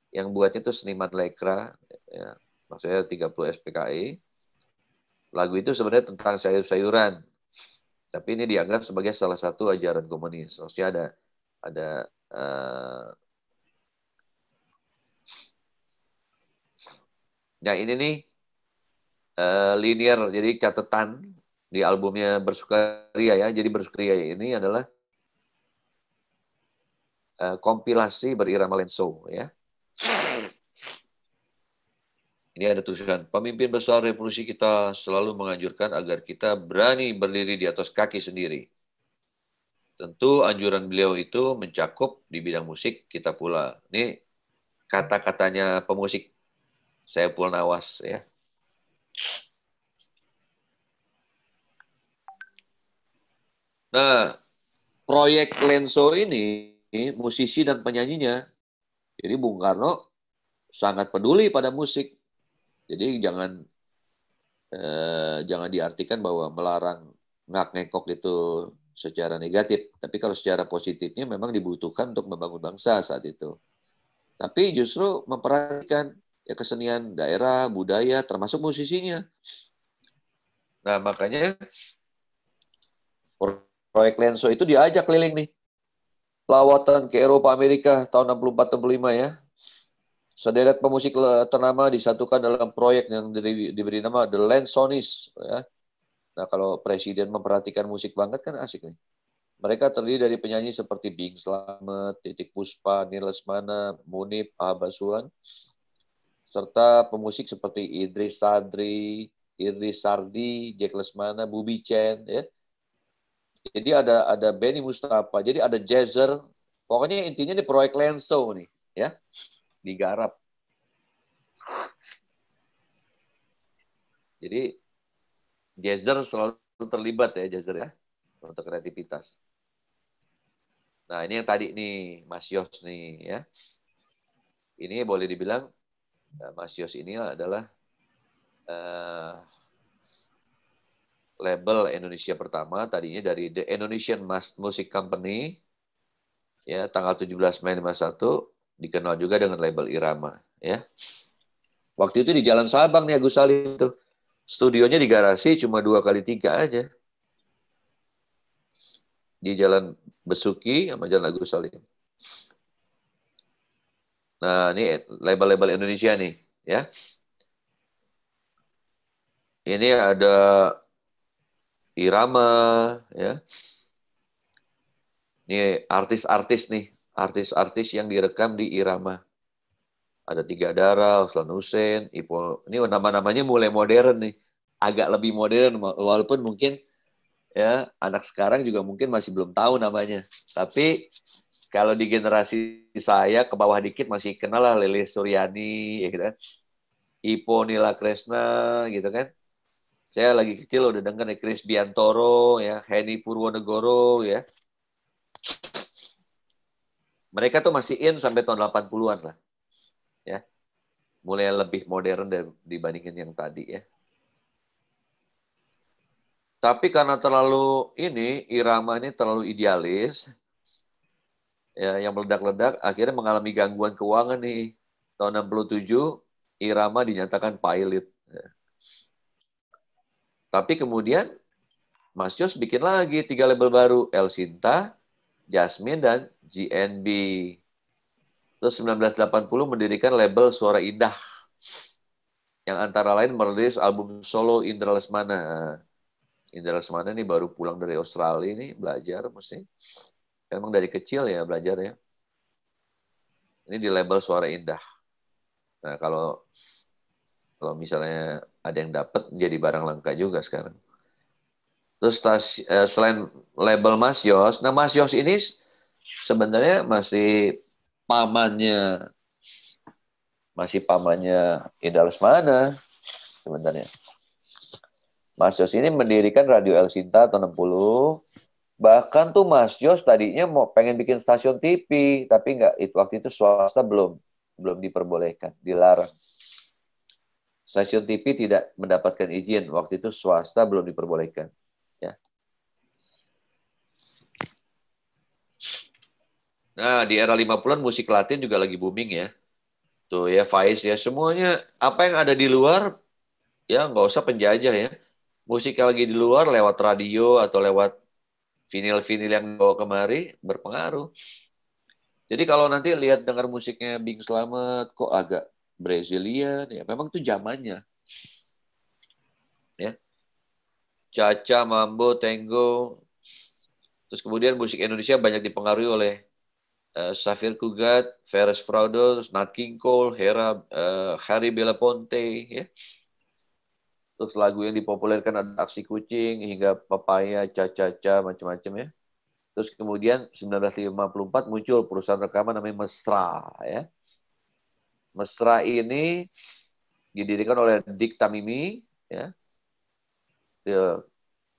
yang buatnya itu seniman Lekra, ya, maksudnya 30 SPKI. Lagu itu sebenarnya tentang sayur-sayuran, tapi ini dianggap sebagai salah satu ajaran komunis. Maksudnya ada nah ini nih linear, jadi catatan di albumnya Bersukaria, ya. Jadi Bersukaria ini adalah kompilasi berirama lenso, ya. Ini ada tulisan, pemimpin besar revolusi kita selalu menganjurkan agar kita berani berdiri di atas kaki sendiri. Tentu anjuran beliau itu mencakup di bidang musik kita pula. Ini kata-katanya pemusik Saiful Nawas, ya. Nah, proyek lenso ini, musisi dan penyanyinya, jadi Bung Karno sangat peduli pada musik. Jadi jangan diartikan bahwa melarang ngak-ngekok itu secara negatif. Tapi kalau secara positifnya memang dibutuhkan untuk membangun bangsa saat itu. Tapi justru memperhatikan, ya, kesenian daerah, budaya, termasuk musisinya. Nah, makanya proyek Lenso itu diajak keliling nih. Lawatan ke Eropa, Amerika tahun 64-65 ya. Sederet pemusik ternama disatukan dalam proyek yang diberi nama The Lensonis. Ya. Nah, kalau presiden memperhatikan musik banget kan asik nih. Mereka terdiri dari penyanyi seperti Bing Slamet, Titik Puspa, Nil Lesmana, Munib, Ahabasuan, serta pemusik seperti Idris Sardi, Jack Lesmana, Bubi Chen, ya. Jadi ada Benny Mustafa, jadi ada jazzer. Pokoknya intinya di proyek Lenso nih, ya, digarap. Jadi jazzer selalu terlibat ya, jazzer ya, untuk kreativitas. Nah, ini yang tadi nih, Mas Yos nih, ya. Ini boleh dibilang Mas Yos ini adalah label Indonesia pertama, tadinya dari The Indonesian Music Company, ya, tanggal 17 Mei 51, dikenal juga dengan label Irama, ya. Waktu itu di Jalan Sabang nih Agus Salim tuh. Studionya di garasi cuma 2x3 aja. Di Jalan Besuki sama Jalan Agus Salim. Nah, ini label-label Indonesia nih, ya. Ini ada Irama, ya. Ini artis-artis nih, artis-artis yang direkam di Irama. Ada Tiga Darah, Oslan Hussein, Ipo. Ini nama-namanya mulai modern nih, agak lebih modern, walaupun mungkin ya anak sekarang juga mungkin masih belum tahu namanya. Tapi kalau di generasi saya ke bawah dikit masih kenal lah Lilis Suryani, ya gitu kan. Ipo Nila Kresna, gitu kan. Saya lagi kecil udah denger nih Chris Biantoro, ya, Henny Purwonegoro, ya. Mereka tuh masih in sampai tahun 80-an lah. Ya. Mulai lebih modern dibandingin yang tadi, ya. Tapi karena terlalu Irama ini terlalu idealis, ya, yang meledak-ledak, akhirnya mengalami gangguan keuangan nih. Tahun 67, Irama dinyatakan pilot. Ya. Tapi kemudian Mas Yos bikin lagi 3 label baru, El Sinta, Jasmine, dan GNB. Terus 1980 mendirikan label Suara Indah, yang antara lain merilis album solo Indra Lesmana. Indra Lesmana ini baru pulang dari Australia nih, belajar mesti. Emang dari kecil ya belajar ya. Ini di label Suara Indah. Nah, kalau misalnya ada yang dapat, jadi barang langka juga sekarang. Terus selain label Mas Yos, nah Mas Yos ini sebenarnya masih pamannya Indra Lesmana sebenarnya. Mas Yos ini mendirikan Radio El Sinta tahun 60. Bahkan tuh Mas Yos tadinya mau pengen bikin stasiun TV, tapi nggak, waktu itu swasta belum diperbolehkan, dilarang. Stasiun TV tidak mendapatkan izin, waktu itu swasta belum diperbolehkan. Ya. Nah, di era 50-an musik Latin juga lagi booming ya. Tuh ya, Faiz ya, semuanya apa yang ada di luar ya nggak usah penjajah ya. Musik yang lagi di luar lewat radio atau lewat vinil-vinil yang bawa kemari berpengaruh. Jadi kalau nanti lihat dengar musiknya Bing Slamet kok agak Brazilian ya, memang itu zamannya. Ya. Cha-cha, mambo, tango. Terus kemudian musik Indonesia banyak dipengaruhi oleh Safir Kugat, Ferris Prado, Nat King Cole, Harry Belafonte, ya. Terus lagu yang dipopulerkan ada Aksi Kucing, hingga Papaya, Cha-cha-cha, macam-macam ya. Terus kemudian 1954 muncul perusahaan rekaman namanya Mesra, ya. Mesra ini didirikan oleh Dik Tamimi, ya.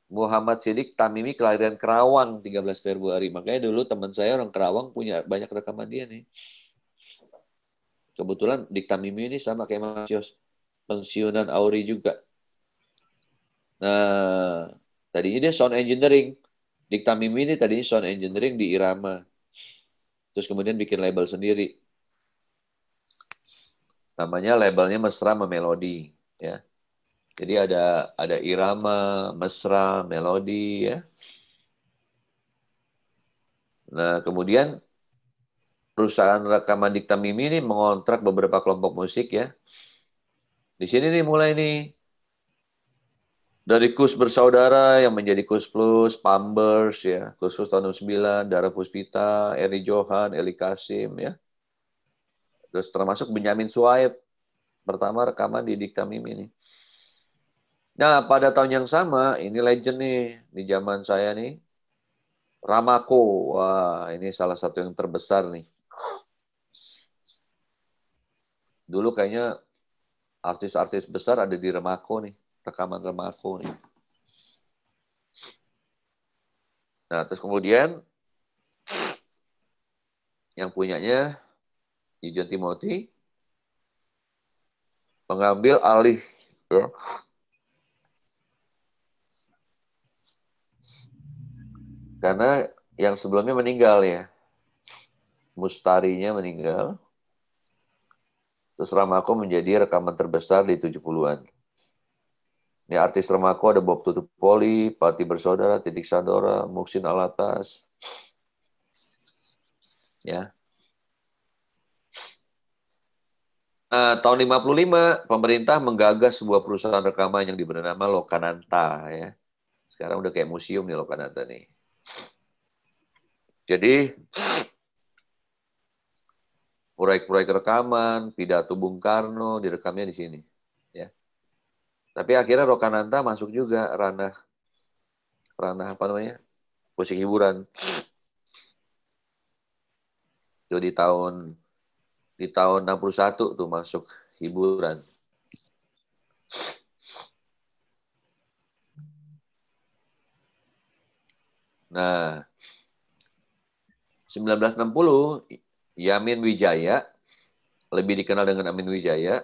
Muhammad Siddiq Tamimi kelahiran Kerawang 13 Februari. Makanya dulu teman saya orang Kerawang punya banyak rekaman dia nih. Kebetulan Dik Tamimi ini sama kayak Mas Yos, pensiunan Auri juga. Nah, tadinya dia sound engineering. Dik Tamimi ini tadinya sound engineering di Irama. Terus kemudian bikin label sendiri. Namanya labelnya Mesra Melody, ya. Jadi ada irama, mesra, melodi ya. Nah, kemudian perusahaan rekaman Dikta Mimi ini mengontrak beberapa kelompok musik ya. Di sini nih mulai nih. Dari Kus Bersaudara yang menjadi Kus Plus, Pambers ya, Kus Plus tahun 69, Dara Puspita, Eri Johan, Eli Kasim ya. Terus termasuk Benyamin Suaib, pertama rekaman di Dikta Mimi nih. Nah, pada tahun yang sama, ini legend nih, di zaman saya nih, Ramako. Wah, ini salah satu yang terbesar nih. Dulu kayaknya artis-artis besar ada di Ramako nih, rekaman Ramako nih. Nah, terus kemudian yang punyanya Ijon Timothy mengambil alih ya. Karena yang sebelumnya meninggal ya. Mustarinya meninggal. Terus Ramako menjadi rekaman terbesar di 70-an. Ini artis Ramako ada Bob Tutupoli, Pati Bersaudara, Titik Sandora, Muksin Alatas. Ya. Nah, tahun 55, pemerintah menggagas sebuah perusahaan rekaman yang diberi nama Lokananta. Ya. Sekarang udah kayak museum nih Lokananta nih. Jadi, proyek-proyek rekaman, pidato Bung Karno, direkamnya di sini. Ya. Tapi akhirnya Lokananta masuk juga ranah apa namanya? Musik hiburan. Itu di tahun 61 tuh masuk hiburan. Nah, 1960 Yamin Wijaya, lebih dikenal dengan Amin Wijaya,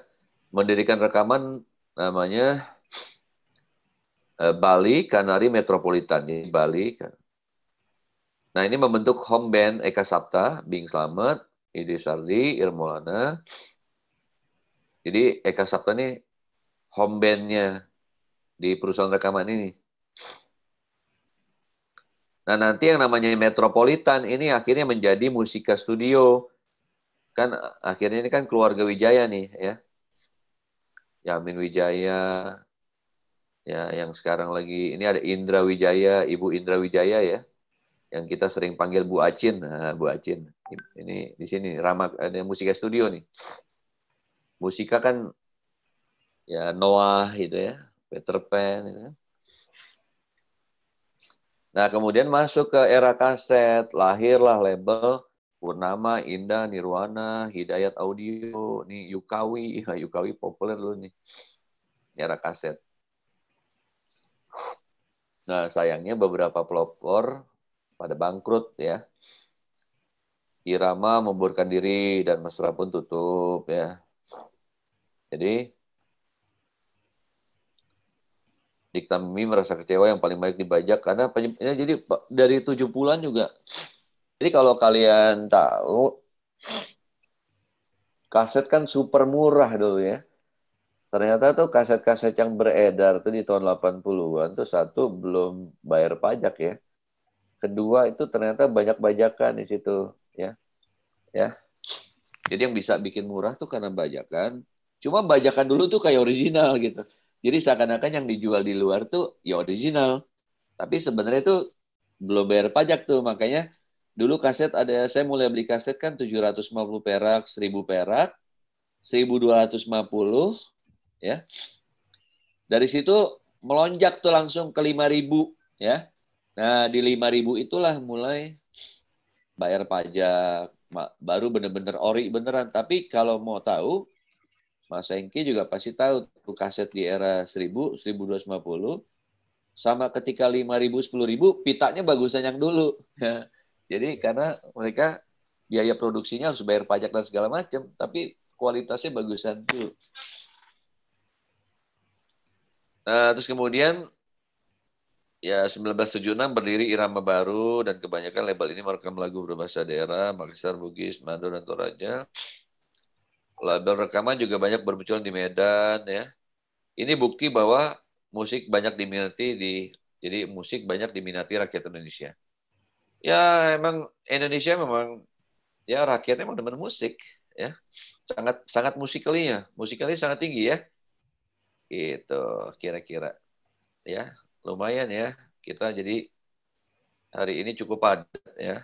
mendirikan rekaman namanya Bali Kanari Metropolitan. Jadi Bali. Nah, ini membentuk home band Eka Sapta, Bing Slamet, Ide Sardi, Irmolana. Jadi Eka Sapta ini home band-nya di perusahaan rekaman ini. Nah, nanti yang namanya Metropolitan ini akhirnya menjadi Musika Studio. Kan akhirnya ini kan keluarga Wijaya nih ya. Yamin Wijaya, ya yang sekarang lagi ini ada Indra Wijaya, Ibu Indra Wijaya ya. Yang kita sering panggil Bu Acin. Nah, Bu Acin. Ini di sini ada Musika Studio nih. Musika kan ya Noah gitu ya, Peter Pan gitu. Nah, kemudian masuk ke era kaset, lahirlah label Purnama, Indah, Nirwana, Hidayat Audio, nih Yukawi, Yukawi populer dulu nih. Era kaset. Nah, sayangnya beberapa pelopor pada bangkrut ya. Irama membubarkan diri dan Mesra pun tutup ya. Jadi Dikta Mimi merasa kecewa yang paling baik dibajak karena jadi dari 70-an juga. Jadi kalau kalian tahu kaset kan super murah dulu ya. Ternyata tuh kaset-kaset yang beredar tuh di tahun 80-an tuh satu belum bayar pajak ya. Kedua itu ternyata banyak bajakan di situ ya. Ya. Jadi yang bisa bikin murah tuh karena bajakan. Cuma bajakan dulu tuh kayak original gitu. Jadi seakan-akan yang dijual di luar tuh ya original. Tapi sebenarnya tuh belum bayar pajak tuh. Makanya dulu kaset ada, saya mulai beli kaset kan 750 perak, 1000 perak, 1250 ya. Dari situ melonjak tuh langsung ke 5000 ya. Nah, di 5000 itulah mulai bayar pajak. Baru bener-bener ori beneran. Tapi kalau mau tahu, Mas Hengki juga pasti tahu tuh kaset di era 1000, 1250 sama ketika 5000, 10000 pitanya bagusan yang dulu. Jadi karena mereka biaya produksinya harus bayar pajak dan segala macam, tapi kualitasnya bagusan dulu. Nah, terus kemudian ya 1976 berdiri Irama Baru dan kebanyakan label ini merekam lagu berbahasa daerah, Makassar, Bugis, Manado, dan Toraja. Label rekaman juga banyak bermunculan di Medan ya. Ini bukti bahwa musik banyak diminati jadi musik banyak diminati rakyat Indonesia. Ya emang Indonesia memang ya rakyatnya emang demen musik ya. Sangat musikalinya sangat tinggi ya. Gitu kira-kira. Ya, lumayan ya. Kita jadi hari ini cukup padat ya.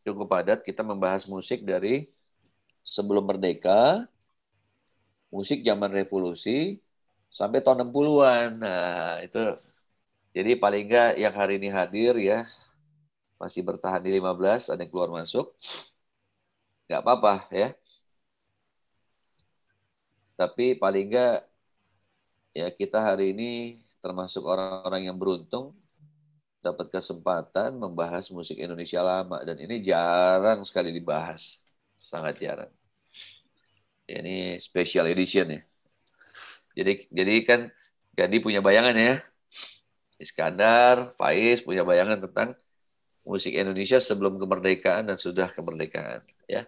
Cukup padat kita membahas musik dari sebelum merdeka, musik zaman revolusi sampai tahun 60-an. Nah, itu jadi paling enggak yang hari ini hadir ya masih bertahan di 15, ada yang keluar masuk. Enggak apa-apa ya. Tapi paling enggak ya kita hari ini termasuk orang-orang yang beruntung dapat kesempatan membahas musik Indonesia lama dan ini jarang sekali dibahas. Sangat jarang. Ya, ini special edition ya. Jadi kan Gandhi punya bayangan ya. Iskandar, Faiz punya bayangan tentang musik Indonesia sebelum kemerdekaan dan sudah kemerdekaan ya.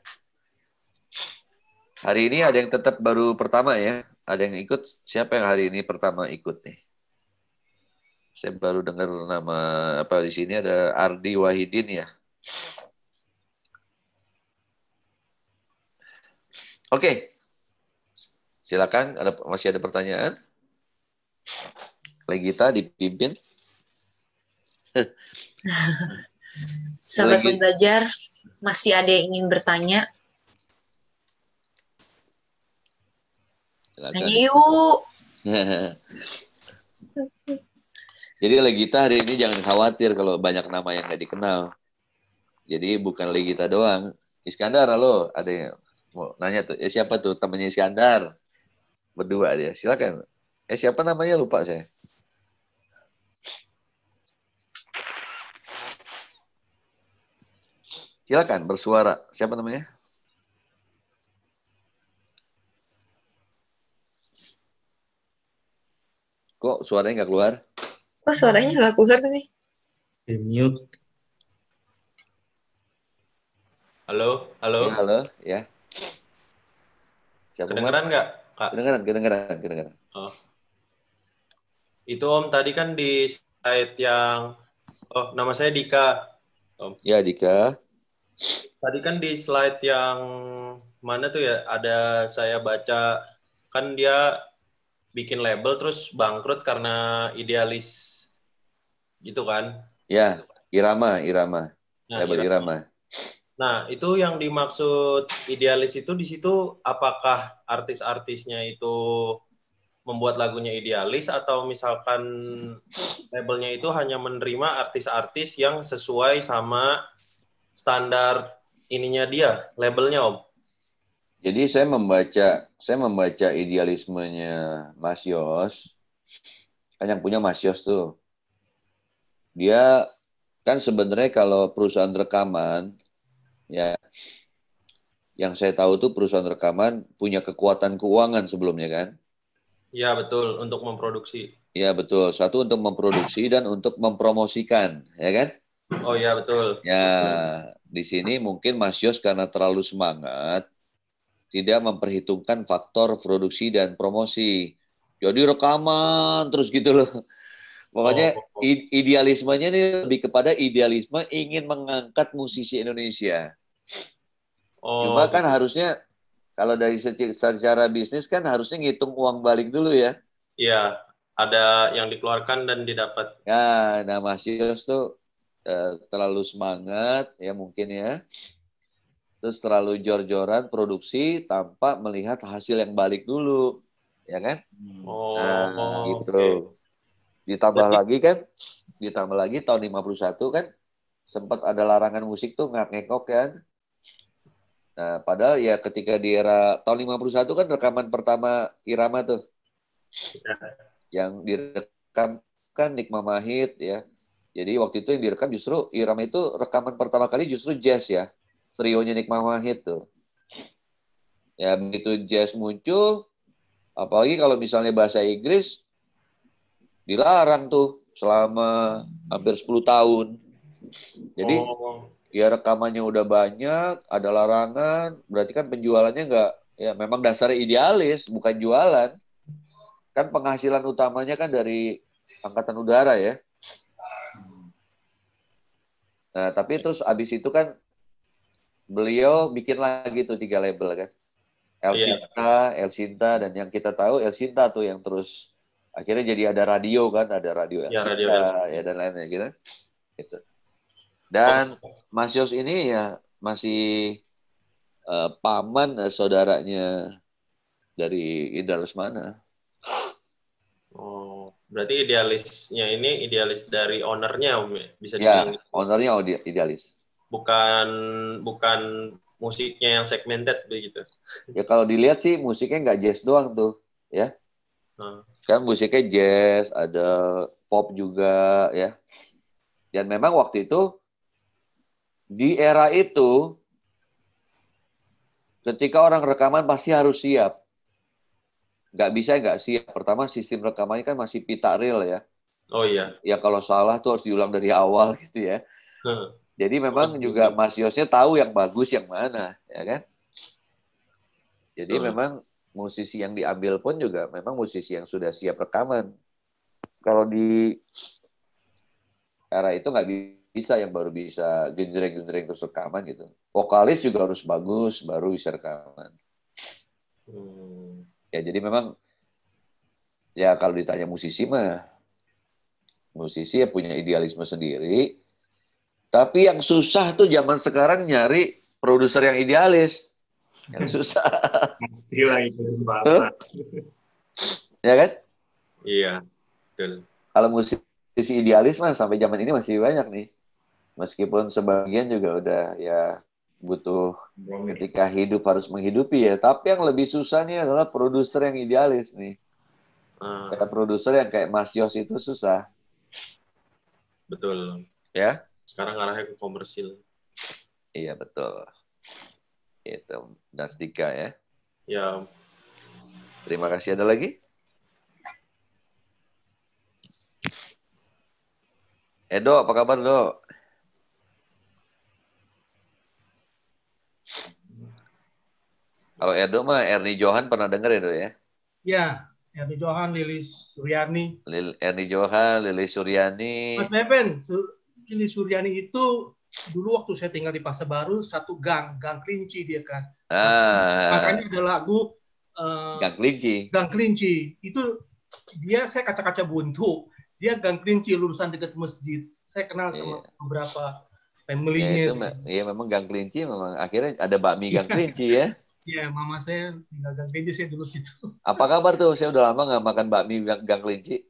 Hari ini ada yang tetap baru pertama ya. Ada yang ikut. Siapa yang hari ini pertama ikut nih? Saya baru dengar nama apa di sini ada Ardi Wahidin ya. Oke. Silakan, masih ada pertanyaan? Legita dipimpin. Sahabat Belajar, masih ada yang ingin bertanya? Silakan. Tanya yuk. Jadi Legita hari ini jangan khawatir kalau banyak nama yang nggak dikenal. Jadi bukan Legita doang. Iskandar, halo, ada yang mau nanya tuh. Siapa tuh temannya Iskandar? Berdua dia. Silakan. Siapa namanya lupa saya. Silakan bersuara. Siapa namanya? Kok suaranya nggak keluar? Kok suaranya nggak keluar sih? Di mute. Halo, halo. Ya, halo, ya. Siapa Kedengeran nggak, Kak? Kedengeran. Oh. Itu Om tadi kan di slide yang, nama saya Dika. Om. Ya, Dika. Tadi kan di slide yang mana tuh ya, ada saya baca, kan dia bikin label terus bangkrut karena idealis gitu kan? Ya, Irama. Nah, Label Irama. Nah, itu yang dimaksud idealis itu di situ apakah artis-artisnya itu membuat lagunya idealis atau misalkan labelnya itu hanya menerima artis-artis yang sesuai sama standar ininya dia, labelnya Om? Jadi saya membaca idealismenya Mas Yos. Kan yang punya Mas Yos tuh. Dia kan sebenarnya kalau perusahaan rekaman ya yang saya tahu tuh perusahaan rekaman punya kekuatan keuangan sebelumnya kan? Iya, betul, untuk memproduksi. Iya, betul. Satu untuk memproduksi dan untuk mempromosikan, ya kan? Oh iya, betul. Ya, di sini mungkin Mas Yos karena terlalu semangat tidak memperhitungkan faktor produksi dan promosi. Jadi rekaman terus gitu loh. Makanya idealismenya ini lebih kepada idealisme ingin mengangkat musisi Indonesia. Cuma kan harusnya kalau dari secara bisnis kan harusnya ngitung uang balik dulu ya. Iya, ada yang dikeluarkan dan didapat. Ya, nah Mas Yos tuh terlalu semangat ya mungkin ya. Terus terlalu jor-joran produksi tanpa melihat hasil yang balik dulu, ya kan? Nah, gitu. Okay. Ditambah lagi tahun 51 kan sempat ada larangan musik tuh ngekok kan. Nah, padahal ya ketika di era tahun 51 kan rekaman pertama Irama tuh. Yang direkam kan Nikma Mahit ya. Jadi waktu itu yang direkam justru Irama itu rekaman pertama kali justru jazz ya. Trionya Nikma Mahit tuh. Ya begitu jazz muncul, apalagi kalau misalnya bahasa Inggris, dilarang tuh selama hampir 10 tahun. Jadi ya rekamannya udah banyak, ada larangan, berarti kan penjualannya nggak, ya memang dasarnya idealis, bukan jualan. kan penghasilan utamanya kan dari angkatan udara ya. Nah, tapi terus abis itu kan beliau bikin lagi tuh 3 label kan. El Sinta, dan yang kita tahu El Sinta tuh yang terus akhirnya jadi ada radio kan, ada radio El Sinta, ya dan lainnya gitu. Gitu. Dan Mas Yos ini ya masih paman saudaranya dari Indra Lesmana. Oh, berarti idealisnya ini idealis dari ownernya, Om, bisa dibilang. Ya, ownernya idealis. Bukan musiknya yang segmented begitu. Ya kalau dilihat sih musiknya nggak jazz doang tuh, ya. Kan musiknya jazz, ada pop juga, ya. Dan memang waktu itu di era itu ketika orang rekaman pasti harus siap. Nggak bisa nggak siap. Pertama sistem rekamannya kan masih pita reel ya. Oh iya. Ya kalau salah tuh harus diulang dari awal gitu ya. Jadi memang juga Mas Yosnya tahu yang bagus yang mana, ya kan? Jadi memang musisi yang diambil pun juga memang musisi yang sudah siap rekaman. Kalau di era itu nggak bisa yang baru bisa genjreng-genjreng terus rekaman gitu. Vokalis juga harus bagus baru bisa rekaman. Ya jadi memang ya kalau ditanya musisi mah musisi ya punya idealisme sendiri. Tapi yang susah tuh zaman sekarang nyari produser yang idealis. Yang susah. Pastilah itu bahasa. Ya kan? Iya, betul. Kalau musisi idealis mah sampai zaman ini masih banyak nih. Meskipun sebagian juga udah ya butuh ketika hidup harus menghidupi ya. Tapi yang lebih susah nih adalah produser yang idealis nih. Kayak produser yang kayak Mas Yos itu susah. Betul. Ya? Sekarang arahnya ke komersil. Iya, betul. Itu Nastika ya. Ya. Terima kasih. Ada lagi? Edo, apa kabar, Do? Kalau Edo mah Ernie Johan pernah denger Edo ya? Ya, Ernie Johan, Lilis Suryani. Ernie Johan, Lilis Suryani. Mas Beben, Lilis Suryani itu dulu waktu saya tinggal di Pasar Baru, satu gang Kelinci dia kan. Makanya ada lagu Gang Kelinci. Gang Kelinci. Itu dia, saya kaca-kaca buntu. Dia Gang Kelinci lulusan dekat masjid. Saya kenal sama beberapa family-nya. Iya, memang Gang Kelinci memang akhirnya ada bakmi Gang Kelinci ya. Iya, mama saya tinggal Gang Kelinci, saya dulu situ. Apa kabar tuh? Saya udah lama nggak makan bakmi Gang Kelinci.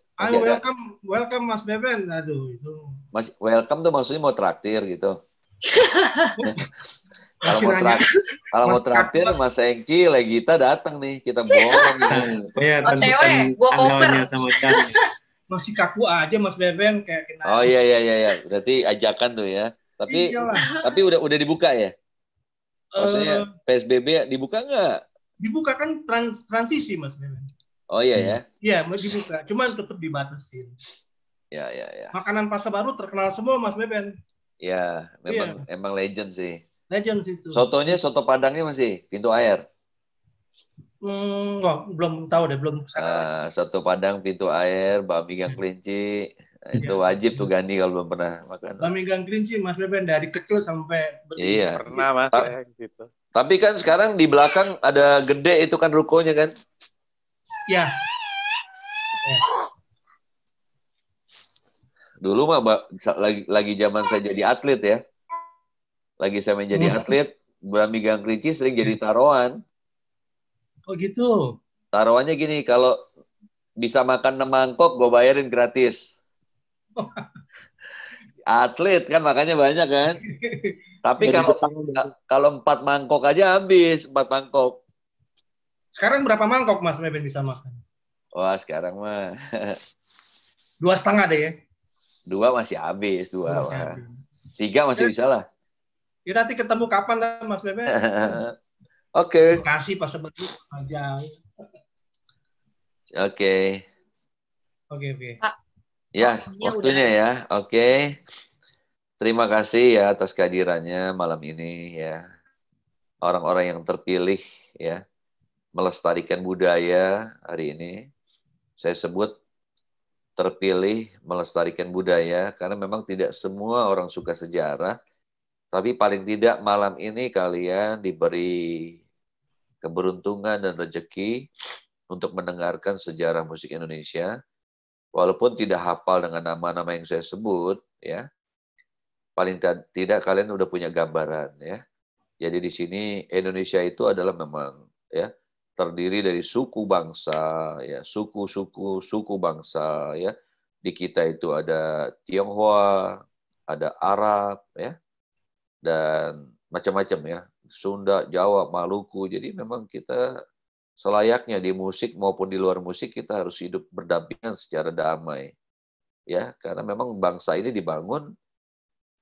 Welcome Mas Beben. Aduh, itu. Mas, welcome tuh maksudnya mau traktir gitu. Kalau mau traktir Mas Engki, Legita datang nih, kita borong gitu. Ya, OTW, gua koper. Masih kaku aja Mas Beben kayak kena. Oh iya. Berarti ajakan tuh ya. Tapi udah dibuka ya? Maksudnya PSBB dibuka nggak? Dibuka kan transisi Mas Beben. Oh iya ya? Iya, mau dibuka. Cuman tetap dibatasin. Ya. Makanan Pasar Baru terkenal semua Mas Beben. Ya, emang legend sih. Legend situ. Sotonya, soto Padangnya masih pintu air. Belum tahu deh, belum sana. Soto Padang pintu air, bakmi Gang Kelinci. Itu wajib tuh Gani kalau belum pernah makan. Bakmi Gang Kelinci Mas Beben dari kecil sampai iya. Pernah Mas gitu. Tapi kan sekarang di belakang ada gede itu kan rukonya kan? Ya. Dulu mah lagi zaman saya jadi atlet ya. Lagi saya menjadi atlet, bakmi Gang Kelinci sering jadi taruhan. Oh gitu. Taruhannya gini, kalau bisa makan 6 mangkok, gue bayarin gratis. Atlet kan makannya banyak kan. Tapi kalau 4 mangkok aja habis, 4 mangkok. Sekarang berapa mangkok Mas Beben bisa makan? Wah sekarang mah 2,5 deh ya. 2 masih habis, 2. 3 masih bisa lah. Ya nanti ketemu kapan lah Mas Beben? Oke. Kasih Pasar Baru aja. Oke. Pak, ya, waktunya ya. Oke. Terima kasih ya atas kehadirannya malam ini ya. Orang-orang yang terpilih ya melestarikan budaya hari ini. saya sebut terpilih melestarikan budaya, karena memang tidak semua orang suka sejarah, tapi paling tidak malam ini kalian diberi keberuntungan dan rezeki untuk mendengarkan sejarah musik Indonesia. Walaupun tidak hafal dengan nama-nama yang saya sebut, ya, paling tidak kalian udah punya gambaran, ya. Jadi di sini Indonesia itu adalah memang, ya, terdiri dari suku bangsa, ya, suku bangsa, ya. Di kita itu ada Tionghoa, ada Arab, ya, dan macam-macam, ya, Sunda, Jawa, Maluku. Jadi memang kita selayaknya di musik maupun di luar musik kita harus hidup berdampingan secara damai, ya, karena memang bangsa ini dibangun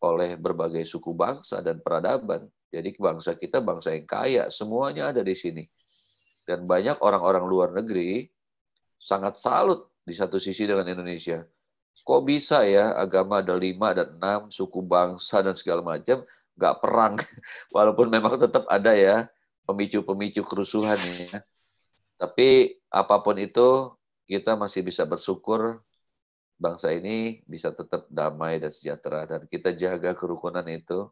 oleh berbagai suku bangsa dan peradaban. Jadi bangsa kita bangsa yang kaya, semuanya ada di sini. Dan banyak orang-orang luar negeri sangat salut di satu sisi dengan Indonesia. Kok bisa ya agama ada 5 dan 6, suku bangsa dan segala macam, nggak perang. Walaupun memang tetap ada ya pemicu-pemicu kerusuhan ya. Tapi apapun itu kita masih bisa bersyukur bangsa ini bisa tetap damai dan sejahtera. Dan kita jaga kerukunan itu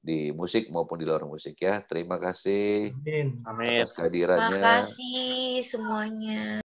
di musik maupun di luar musik ya. Terima kasih Amin. atas kehadirannya. Terima kasih semuanya.